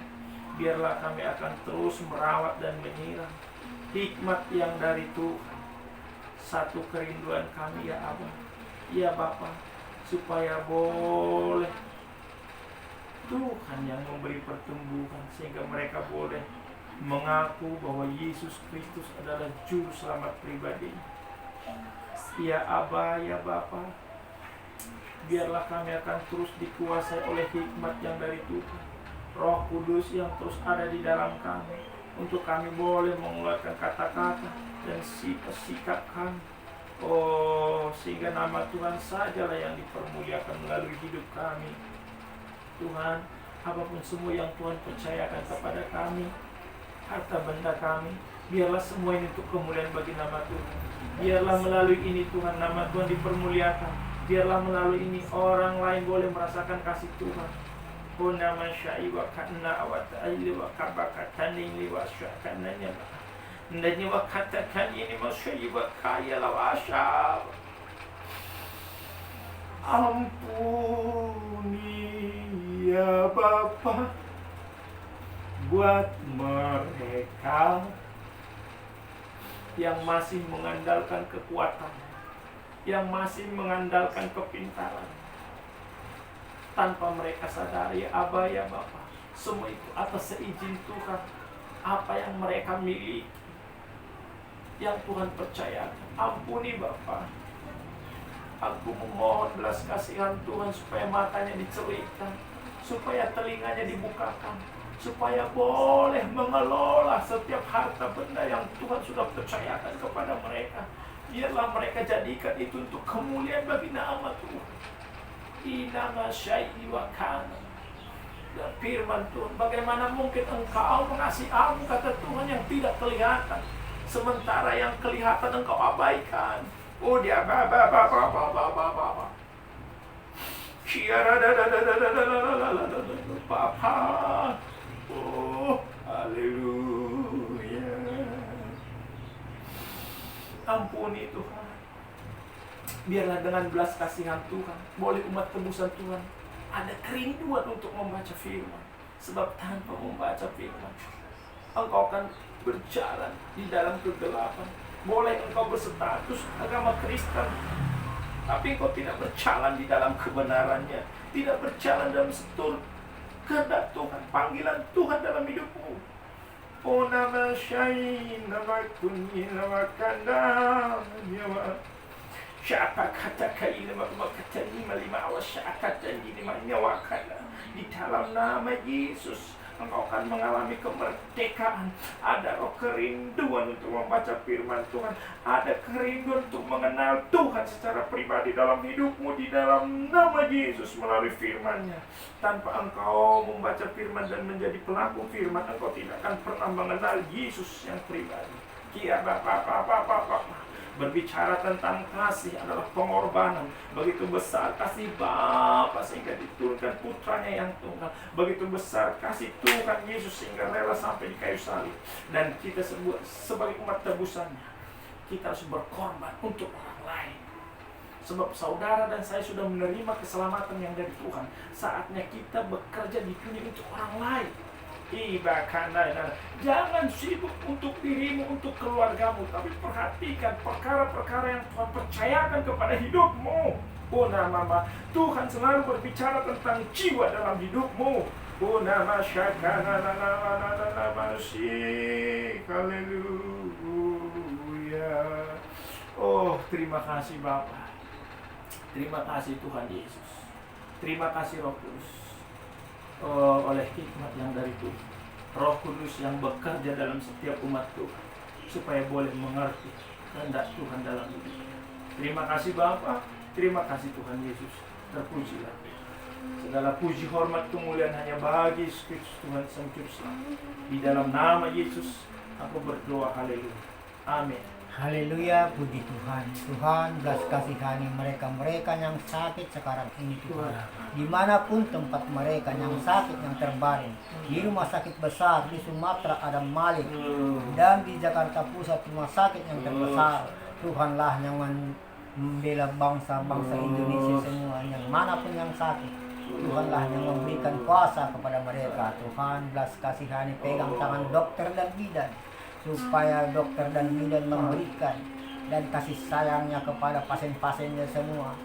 Speaker 3: biarlah kami akan terus merawat dan menyiram hikmat yang dari Tuhan. Satu kerinduan kami ya Abah, ya Bapa, supaya boleh Tuhan yang memberi pertumbuhan, sehingga mereka boleh mengaku bahwa Yesus Kristus adalah juru selamat pribadi. Ya Abah, ya Bapa, biarlah kami akan terus dikuasai oleh hikmat yang dari Tuhan, Roh Kudus yang terus ada di dalam kami, untuk kami boleh mengeluarkan kata-kata dan sikap kami. Oh, sehingga nama Tuhan sajalah yang dipermuliakan melalui hidup kami. Tuhan, apapun semua yang Tuhan percayakan kepada kami, harta benda kami, biarlah semua ini untuk kemuliaan bagi nama Tuhan. Biarlah melalui ini Tuhan, nama Tuhan dipermuliakan. Biarlah melalui ini orang lain boleh merasakan kasih Tuhan. Oh, nama syai wa kana wa ta'ili wa kabakatani wa syakananya. Dan nyawa katakan ini masyarakat kaya lawasya. Ampuni ya Bapa buat mereka yang masih mengandalkan kekuatan, yang masih mengandalkan kepintaran, tanpa mereka sadari Aba ya Bapa, semua itu atas seizin Tuhan. Apa yang mereka miliki, yang Tuhan percayakan, ampuni Bapa. Aku memohon belas kasihan Tuhan supaya matanya dicerahkan, supaya telinganya dibukakan, supaya boleh mengelola setiap harta benda yang Tuhan sudah percayakan kepada mereka. Biarlah mereka jadikan itu untuk kemuliaan bagi nama Tuhan. Inama syai'i wa kana. Dan firman Tuhan, bagaimana mungkin engkau mengasihi aku, kata Tuhan, yang tidak kelihatan, sementara yang kelihatan engkau abaikan. Oh dia Papa. Oh, haleluya. Ampuni Tuhan. Biarlah dengan belas kasihan Tuhan, boleh umat tebusan Tuhan ada kerinduan untuk membaca firman. Sebab tanpa membaca firman, engkau akan berjalan di dalam kegelapan. Boleh engkau berstatus agama Kristen, tapi engkau tidak berjalan di dalam kebenarannya, tidak berjalan dalam setur kehendak Tuhan, panggilan Tuhan dalam hidupmu. Oh nama syai, nama kunyi, nama kandang, nyawa. Siapa kata kai lima kata lima awas kata lima nyawa kata. Di dalam nama Yesus engkau akan mengalami kemerdekaan. Ada roh kerinduan untuk membaca firman Tuhan. Ada kerinduan untuk mengenal Tuhan secara pribadi dalam hidupmu di dalam nama Yesus melalui firman-Nya. Tanpa engkau membaca firman dan menjadi pelaku firman, engkau tidak akan pernah mengenal Yesus yang pribadi. Kia Bapak. Berbicara tentang kasih adalah pengorbanan. Begitu besar kasih Bapa sehingga diturunkan putranya yang tunggal. Begitu besar kasih Tuhan Yesus sehingga rela sampai di kayu salib. Dan kita sebagai umat tebusannya, kita harus berkorban untuk orang lain. Sebab saudara dan saya sudah menerima keselamatan yang dari Tuhan. Saatnya kita bekerja di dunia untuk orang lain. Jangan sibuk untuk dirimu, untuk keluargamu, tapi perhatikan perkara-perkara yang Tuhan percayakan kepada hidupmu. Oh nama Tuhan selalu berbicara tentang jiwa dalam hidupmu. Oh nama syakana haleluya. Oh terima kasih Bapa. Terima kasih Tuhan Yesus. Terima kasih Roh Kudus. Oleh hikmat yang dari Tuhan, Roh Kudus yang bekerja dalam setiap umat Tuhan, supaya boleh mengerti kehendak Tuhan dalam hidup. Terima kasih Bapa, terima kasih Tuhan Yesus. Terpujilah. Segala puji, hormat, kemuliaan hanya bagi Kristus Tuhan Sang Juru Selamat. Di dalam nama Yesus aku berdoa, haleluya. Amin.
Speaker 2: Haleluya, puji Tuhan. Tuhan belas kasihani mereka yang sakit sekarang ini Tuhan. Dimanapun tempat mereka yang sakit, yang terbaring, di rumah sakit besar di Sumatera ada Malik, dan di Jakarta Pusat rumah sakit yang terbesar. Tuhanlah yang membela bangsa-bangsa Indonesia semua, yang manapun yang sakit, Tuhanlah yang memberikan kuasa kepada mereka. Tuhan belas kasihani, pegang tangan dokter dan bidan, supaya dokter dan bidan memberikan dan kasih sayangnya kepada pasien-pasiennya semua,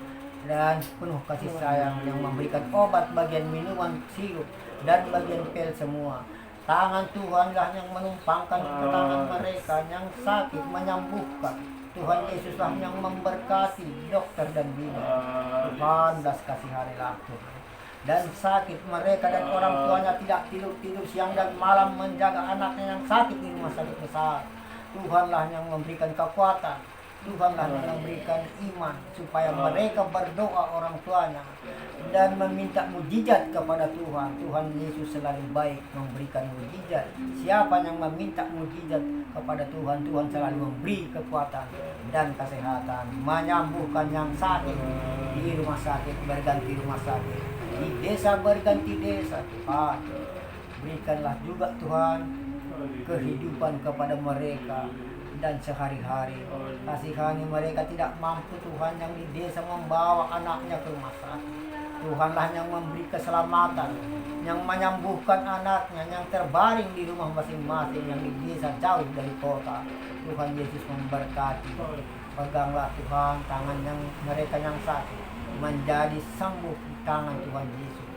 Speaker 2: dan penuh kasih sayang yang memberikan obat bagian minuman, sirup, dan bagian pil semua. Tangan Tuhanlah yang menumpangkan ke tangan mereka yang sakit, menyembuhkan. Tuhan Yesuslah yang memberkati dokter dan bidan. Tuhan belas kasihanilah Tuhan. Dan sakit mereka dan orang tuanya tidak tidur siang dan malam menjaga anaknya yang sakit di rumah sakit besar. Tuhanlah yang memberikan kekuatan, Tuhanlah yang memberikan iman, supaya mereka berdoa orang tuanya dan meminta mujizat kepada Tuhan. Tuhan Yesus selalu baik memberikan mujizat. Siapa yang meminta mujizat kepada Tuhan, Tuhan selalu memberi kekuatan dan kesehatan, menyembuhkan yang sakit di rumah sakit berganti rumah sakit, di desa berganti desa. Tuhan berikanlah juga Tuhan kehidupan kepada mereka dan sehari-hari. Kasihani mereka tidak mampu Tuhan yang di desa membawa anaknya ke rumah sakit. Tuhanlah yang memberi keselamatan, yang menyembuhkan anaknya, yang terbaring di rumah masing-masing, yang di desa jauh dari kota. Tuhan Yesus memberkati. Peganglah Tuhan tangan yang mereka yang sakit, menjadi sembuh di tangan Tuhan Yesus.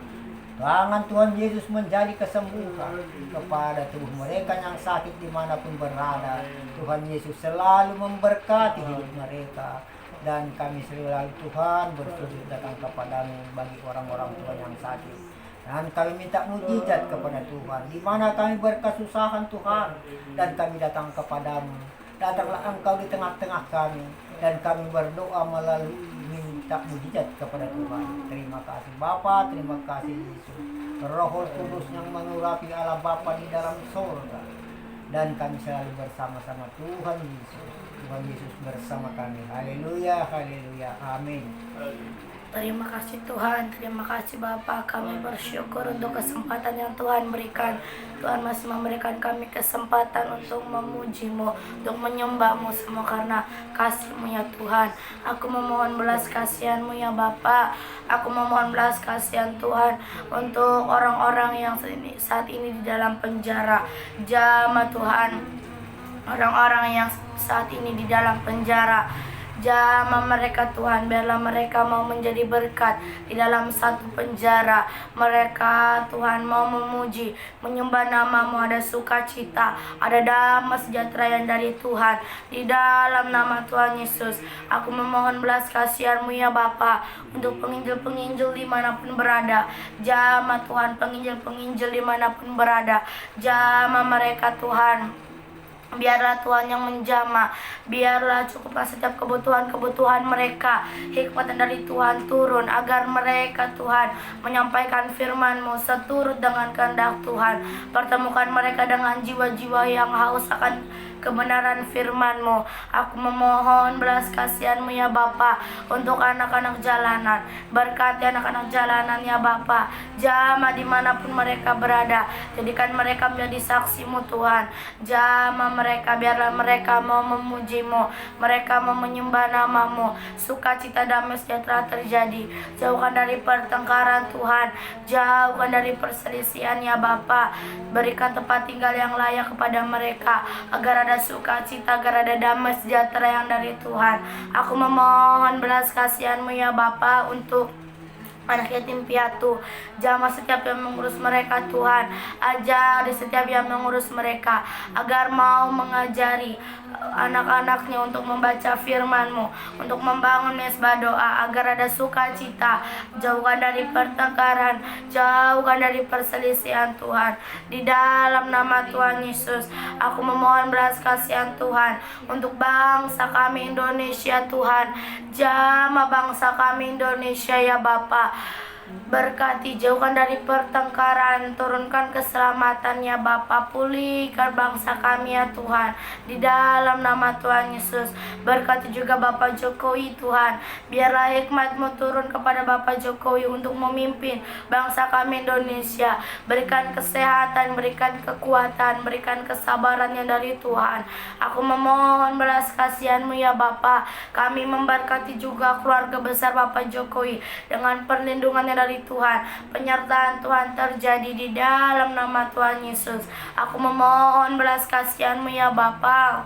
Speaker 2: Tangan Tuhan Yesus menjadi kesembuhan kepada tubuh mereka yang sakit dimanapun berada. Tuhan Yesus selalu memberkati hidup mereka. Dan kami selalu Tuhan bersujud datang kepadamu bagi orang-orang Tuhan yang sakit. Dan kami minta mujizat kepada Tuhan. Di mana kami berkesusahan Tuhan, dan kami datang kepadamu. Datanglah Engkau di tengah-tengah kami, dan kami berdoa melalui minta mujizat kepada Tuhan. Terima kasih Bapa, terima kasih Yesus. Roh Kudus yang mengurapi Allah Bapa di dalam surga. Dan kami selalu bersama-sama Tuhan Yesus. Tuhan Yesus bersama kami. Haleluya, haleluya, amin.
Speaker 1: Terima kasih Tuhan, terima kasih Bapa. Kami bersyukur untuk kesempatan yang Tuhan berikan. Tuhan masih memberikan kami kesempatan untuk memuji-Mu, untuk menyembah-Mu semua karena kasih-Mu ya Tuhan. Aku memohon belas kasihan-Mu ya Bapa. Aku memohon belas kasihan Tuhan untuk orang-orang yang saat ini di dalam penjara. Jamah Tuhan, orang-orang yang saat ini di dalam penjara. Jamah mereka Tuhan, biarlah mereka mau menjadi berkat di dalam satu penjara. Mereka Tuhan mau memuji, menyembah nama-Mu, ada sukacita, ada damai sejahtera yang dari Tuhan. Di dalam nama Tuhan Yesus, aku memohon belas kasihan-Mu ya Bapa untuk penginjil-penginjil dimanapun berada. Jamah Tuhan, penginjil-penginjil dimanapun berada. Jamah mereka Tuhan. Biarlah Tuhan yang menjamah, biarlah cukuplah setiap kebutuhan-kebutuhan mereka. Hikmat dari Tuhan turun agar mereka Tuhan menyampaikan firman-Mu seturut dengan kehendak Tuhan. Pertemukan mereka dengan jiwa-jiwa yang haus akan kebenaran firman-Mu. Aku memohon belas kasihan-Mu ya Bapa untuk anak-anak jalanan. Berkati anak-anak jalanan ya Bapa. Jamah dimanapun mereka berada, jadikan mereka menjadi saksi-Mu Tuhan. Jamah mereka, biarlah mereka mau memuji-Mu, mereka mau menyembah nama-Mu. Sukacita damai sejahtera terjadi. Jauhkan dari pertengkaran Tuhan, jauhkan dari perselisihan ya Bapa. Berikan tempat tinggal yang layak kepada mereka, agar ada sukacita, agar ada damai sejahtera yang dari Tuhan. Aku memohon belas kasihan-Mu ya Bapa untuk anak yatim piatu. Jamah setiap yang mengurus mereka Tuhan. Ajar di setiap yang mengurus mereka agar mau mengajari anak-anaknya untuk membaca firman-Mu, untuk membangun mesbah doa agar ada sukacita. Jauhkan dari pertengkaran, jauhkan dari perselisihan Tuhan. Di dalam nama Tuhan Yesus, aku memohon belas kasihan Tuhan untuk bangsa kami Indonesia Tuhan. Jamah bangsa kami Indonesia ya Bapa. Berkati, jauhkan dari pertengkaran, turunkan keselamatan ya Bapa, pulihkan bangsa kami ya Tuhan. Di dalam nama Tuhan Yesus, berkati juga Bapak Jokowi Tuhan. Biarlah hikmat-Mu turun kepada Bapak Jokowi untuk memimpin bangsa kami Indonesia. Berikan kesehatan, berikan kekuatan, berikan kesabaran yang dari Tuhan. Aku memohon belas kasihan-Mu ya Bapa. Kami memberkati juga keluarga besar Bapak Jokowi dengan perlindungan yang dari Tuhan. Penyertaan Tuhan terjadi di dalam nama Tuhan Yesus. Aku memohon belas kasihan-Mu ya Bapa.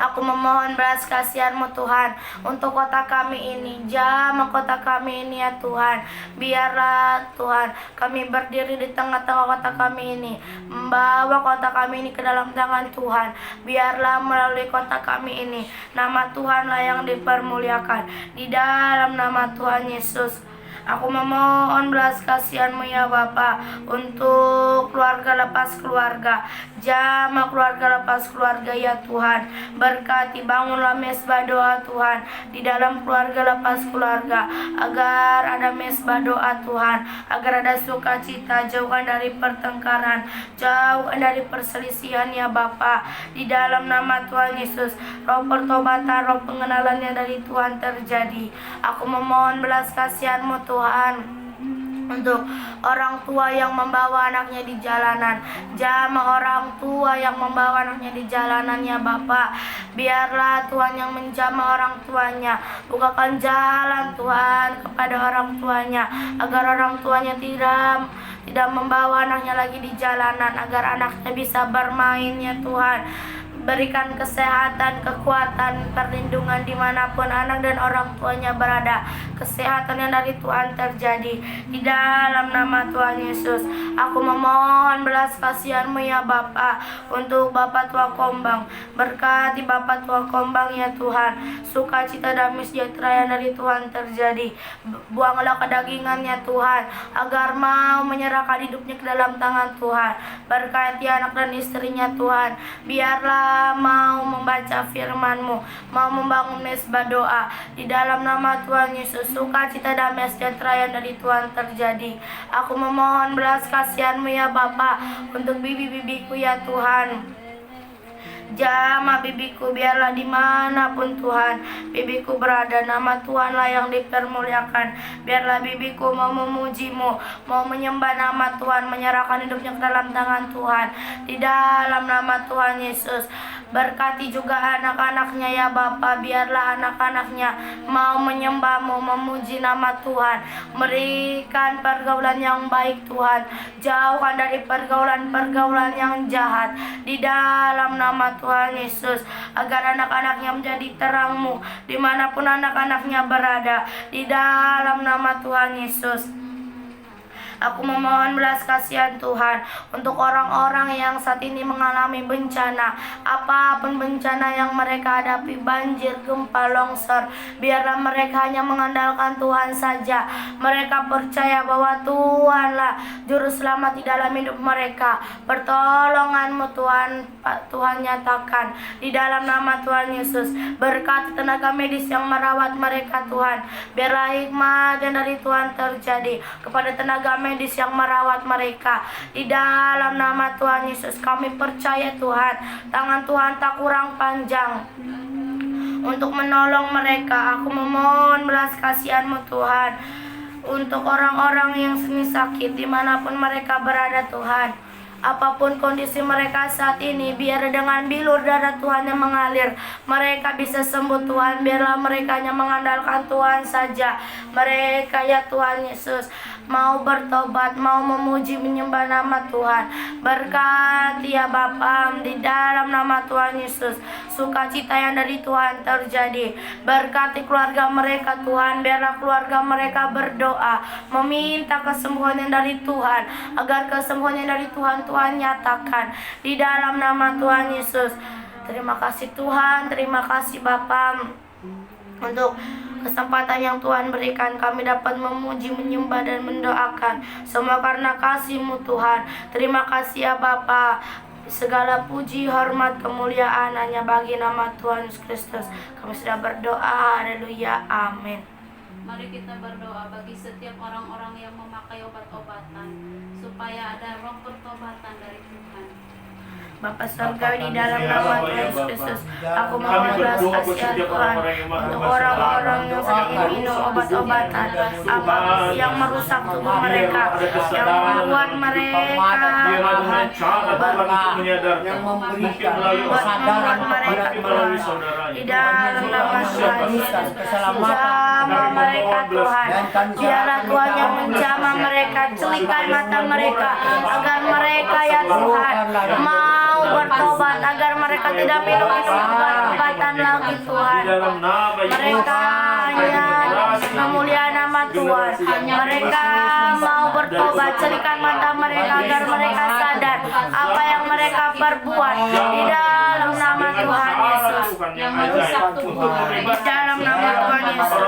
Speaker 1: Aku memohon belas kasihan-Mu Tuhan untuk kota kami ini. Jamah kota kami ini ya Tuhan. Biarlah Tuhan kami berdiri di tengah-tengah kota kami ini, membawa kota kami ini ke dalam tangan Tuhan. Biarlah melalui kota kami ini nama Tuhanlah yang dipermuliakan. Di dalam nama Tuhan Yesus, aku memohon belas kasihan-Mu ya Bapa untuk keluarga lepas keluarga. Jamah keluarga lepas keluarga ya Tuhan. Berkati, bangunlah mesbah doa Tuhan di dalam keluarga lepas keluarga, agar ada mesbah doa Tuhan, agar ada sukacita. Jauhkan dari pertengkaran, jauhkan dari perselisihan ya Bapa. Di dalam nama Tuhan Yesus, roh pertobatan, roh pengenalan yang dari Tuhan terjadi. Aku memohon belas kasihan-Mu Tuhan Untuk orang tua yang membawa anaknya di jalanan, jamah orang tua yang membawa anaknya di jalanan ya Bapa. Biarlah Tuhan yang menjamah orang tuanya, bukakan jalan Tuhan kepada orang tuanya, agar orang tuanya tidak membawa anaknya lagi di jalanan, agar anaknya bisa bermain ya Tuhan. Berikan kesehatan, kekuatan, perlindungan dimanapun anak dan orang tuanya berada. Kesehatan yang dari Tuhan terjadi. Di dalam nama Tuhan Yesus, aku memohon belas kasihan-Mu ya Bapa, untuk Bapak Tua Kombang. Berkati Bapak Tua Kombang ya Tuhan. Sukacita damai sejahtera yang dari Tuhan terjadi. Buanglah kedagingannya Tuhan, agar mau menyerahkan hidupnya ke dalam tangan Tuhan. Berkati anak dan istrinya Tuhan. Biarlah mau membaca firman-Mu, mau membangun mesbah doa. Di dalam nama Tuhan Yesus, sukacita damai sejahtera yang dari Tuhan terjadi. Aku memohon belas kasihan-Mu ya Bapa, untuk bibi-bibiku ya Tuhan. Jamah bibiku, biarlah dimanapun Tuhan bibiku berada, nama Tuhanlah yang dipermuliakan. Biarlah bibiku mau memuji-Mu, mau menyembah nama Tuhan, menyerahkan hidupnya ke dalam tangan Tuhan. Di dalam nama Tuhan Yesus, berkati juga anak-anaknya ya Bapa. Biarlah anak-anaknya mau menyembah-Mu, memuji nama Tuhan. Berikan pergaulan yang baik Tuhan, jauhkan dari pergaulan-pergaulan yang jahat. Di dalam nama Tuhan Yesus, agar anak-anaknya menjadi terang-Mu dimanapun anak-anaknya berada. Di dalam nama Tuhan Yesus, aku memohon belas kasihan Tuhan untuk orang-orang yang saat ini mengalami bencana, apapun bencana yang mereka hadapi, banjir, gempa, longsor. Biarlah mereka hanya mengandalkan Tuhan saja. Mereka percaya bahwa Tuhanlah juru selamat di dalam hidup mereka. Pertolongan-Mu Tuhan nyatakan di dalam nama Tuhan Yesus. Berkati tenaga medis yang merawat mereka Tuhan. Biarlah hikmat yang dari Tuhan terjadi kepada tenaga medis yang merawat mereka. Di dalam nama Tuhan Yesus, kami percaya Tuhan, tangan Tuhan tak kurang panjang untuk menolong mereka. Aku memohon belas kasihan-Mu Tuhan, untuk orang-orang yang sedang sakit dimanapun mereka berada Tuhan. Apapun kondisi mereka saat ini, biar dengan bilur darah Tuhan yang mengalir, mereka bisa sembuh Tuhan. Biarlah mereka hanya mengandalkan Tuhan saja. Mereka ya Tuhan Yesus mau bertobat, mau memuji menyembah nama Tuhan. Berkati ya Bapa, di dalam nama Tuhan Yesus, sukacita yang dari Tuhan terjadi. Berkati keluarga mereka Tuhan. Biarlah keluarga mereka berdoa, meminta kesembuhan yang dari Tuhan, agar kesembuhan yang dari Tuhan nyatakan di dalam nama Tuhan Yesus. Terima kasih Tuhan, terima kasih Bapa, untuk kesempatan yang Tuhan berikan kami dapat memuji, menyembah dan mendoakan. Semua karena kasih-Mu Tuhan. Terima kasih ya Bapa. Segala puji, hormat, kemuliaan hanya bagi nama Tuhan Yesus Kristus. Kami sudah berdoa. Haleluya. Amin.
Speaker 4: Mari kita berdoa bagi setiap orang-orang yang memakai obat-obatan, supaya ada roh pertobatan dari Tuhan.
Speaker 1: Bapa Surgawi, di dalam nama Tuhan Yesus Kristus, aku mohon belas kasihan Tuhan untuk orang-orang yang sedang minum obat-obatan, apa yang merusak tubuh mereka, yang membuat mereka
Speaker 2: yang memberikan
Speaker 1: membuat mereka Tuhan. Di dalam nama Tuhan Yesus, jamah mereka Tuhan. Biarlah Tuhan yang menjamah mereka, celikan mata mereka, agar mereka ya Tuhan mau bertobat, agar mereka tidak minum obat-obatan lagi Tuhan. Mereka hanya memuliakan nama Tuhan. Mereka mau bertobat, celikan mata mereka, agar mereka sadar apa yang mereka perbuat. Di dalam nama Tuhan Yesus,
Speaker 4: Yang merusak tubuh mereka,
Speaker 1: di dalam nama Tuhan Yesus,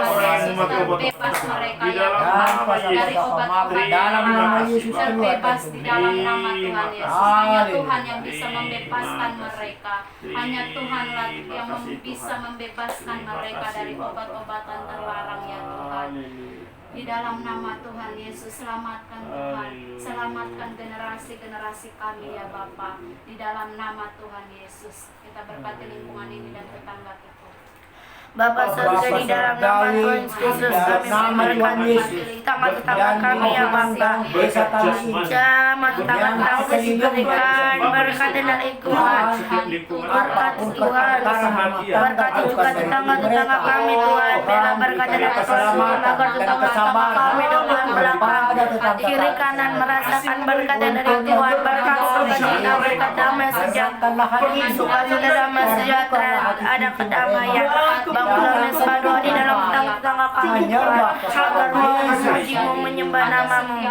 Speaker 4: bebas mereka ya Tuhan dari obat-obatan,
Speaker 2: dalam nama Yesus,
Speaker 4: terbebas di dalam nama Tuhan Yesus. Hanya Tuhan yang bisa membebaskan mereka. Hanya Tuhanlah yang bisa membebaskan mereka dari obat-obatan terlarang ya Tuhan. Di dalam nama Tuhan Yesus, selamatkan Tuhan, selamatkan generasi-generasi kami ya Bapa. Di dalam nama Tuhan Yesus, kita berkati lingkungan ini dan tetangga kita.
Speaker 1: Bapa surga, di dalam nama Tuhan Yesus kami memberkati tetangga-tetangga kami ya Bapa. Jamaah tetangga kami diberikan berkat dari Tuhan. Berkati Tuhan, berkati juga tetangga-tetangga kami Tuhan. Bela berkat dari Tuhan agar tetangga-tetangga kami dengan belakang kiri kanan merasakan berkat dari Tuhan. Berkat sukacita, berkat damai sejahtera, sukacita damai sejahtera, ada kedamaian. Bangunlah doa di dalam tetangga kami Tuhan, agar memuji-Mu, menyembah nama-Mu.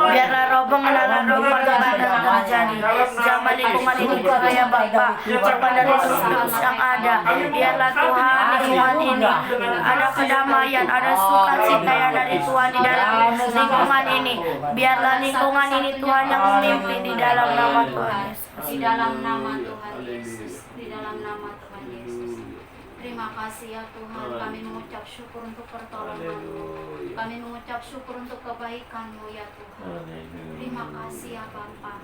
Speaker 1: Biarlah roh pengenalan roh pertobatan terjadi. Zaman lingkungan ini juga ya Bapa, coba dari terus yang ada. Biarlah Tuhan lingkungan ini ada kedamaian, ada sukacita yang dari Tuhan di dalam lingkungan ini. Biarlah lingkungan ini Tuhan yang memimpin di dalam nama Tuhan Yesus.
Speaker 4: Di dalam nama Tuhan Yesus, di dalam nama Tuhan Yesus. Terima kasih ya Tuhan, kami mengucap syukur untuk pertolongan-Mu. Kami mengucap syukur untuk kebaikan-Mu ya Tuhan. Terima kasih ya Bapa.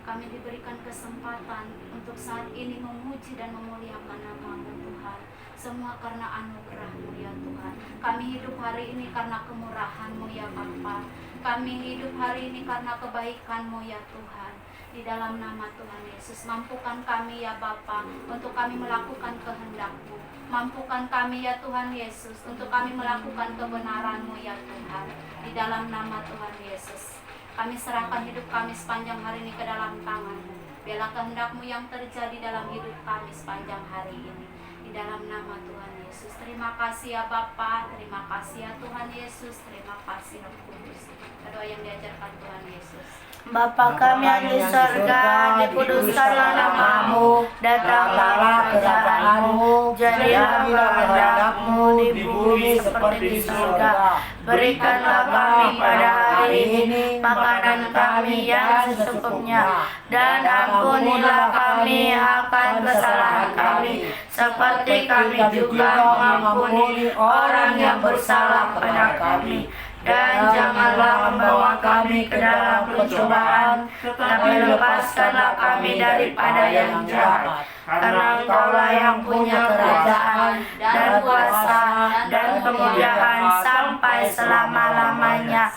Speaker 4: Kami diberikan kesempatan untuk saat ini memuji dan memuliakan nama-Mu Tuhan. Semua karena anugerah-Mu ya Tuhan. Kami hidup hari ini karena kemurahan-Mu ya Bapa. Kami hidup hari ini karena kebaikan-Mu ya Tuhan. Di dalam nama Tuhan Yesus, mampukan kami ya Bapa untuk kami melakukan kehendak-Mu. Mampukan kami ya Tuhan Yesus untuk kami melakukan kebenaran-Mu ya Tuhan. Di dalam nama Tuhan Yesus, kami serahkan hidup kami sepanjang hari ini ke dalam tangan-Mu. Biarlah kehendak-Mu yang terjadi dalam hidup kami sepanjang hari ini. Di dalam nama Tuhan Yesus, terima kasih ya Bapa, terima kasih ya Tuhan Yesus, terima kasih Roh Kudus. Doa yang diajarkan Tuhan Yesus.
Speaker 1: Bapa kami yang di surga, dikuduskanlah nama-Mu, datanglah kerajaan-Mu, jadilah kehendak-Mu di bumi seperti di surga. Berikanlah kami pada hari ini makanan kami yang secukupnya, dan ampunilah kami akan kesalahan kami, seperti kami juga mengampuni orang yang bersalah kepada kami. Dan janganlah membawa kami ke dalam pencobaan, tetapi lepaskanlah kami daripada yang jahat. Karena Engkaulah yang punya kerajaan dan kuasa dan kemuliaan sampai selama-lamanya.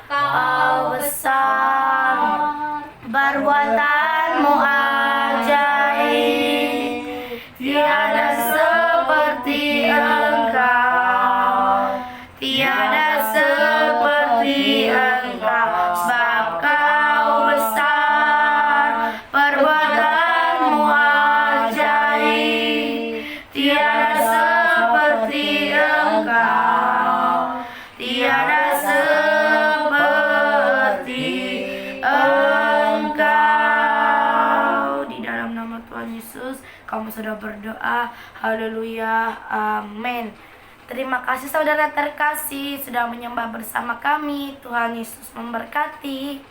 Speaker 1: Kau besar, perbuatan-Mu ajaib, tiada seperti Engkau, tiada seperti Engkau, sebab Kau besar, perbuatan-Mu ajaib, tiada seperti Engkau, tiada seperti Engkau. Di dalam nama Tuhan Yesus, kamu sudah berdoa. Haleluya, amin. Terima kasih saudara terkasih sudah menyembah bersama kami. Tuhan Yesus memberkati.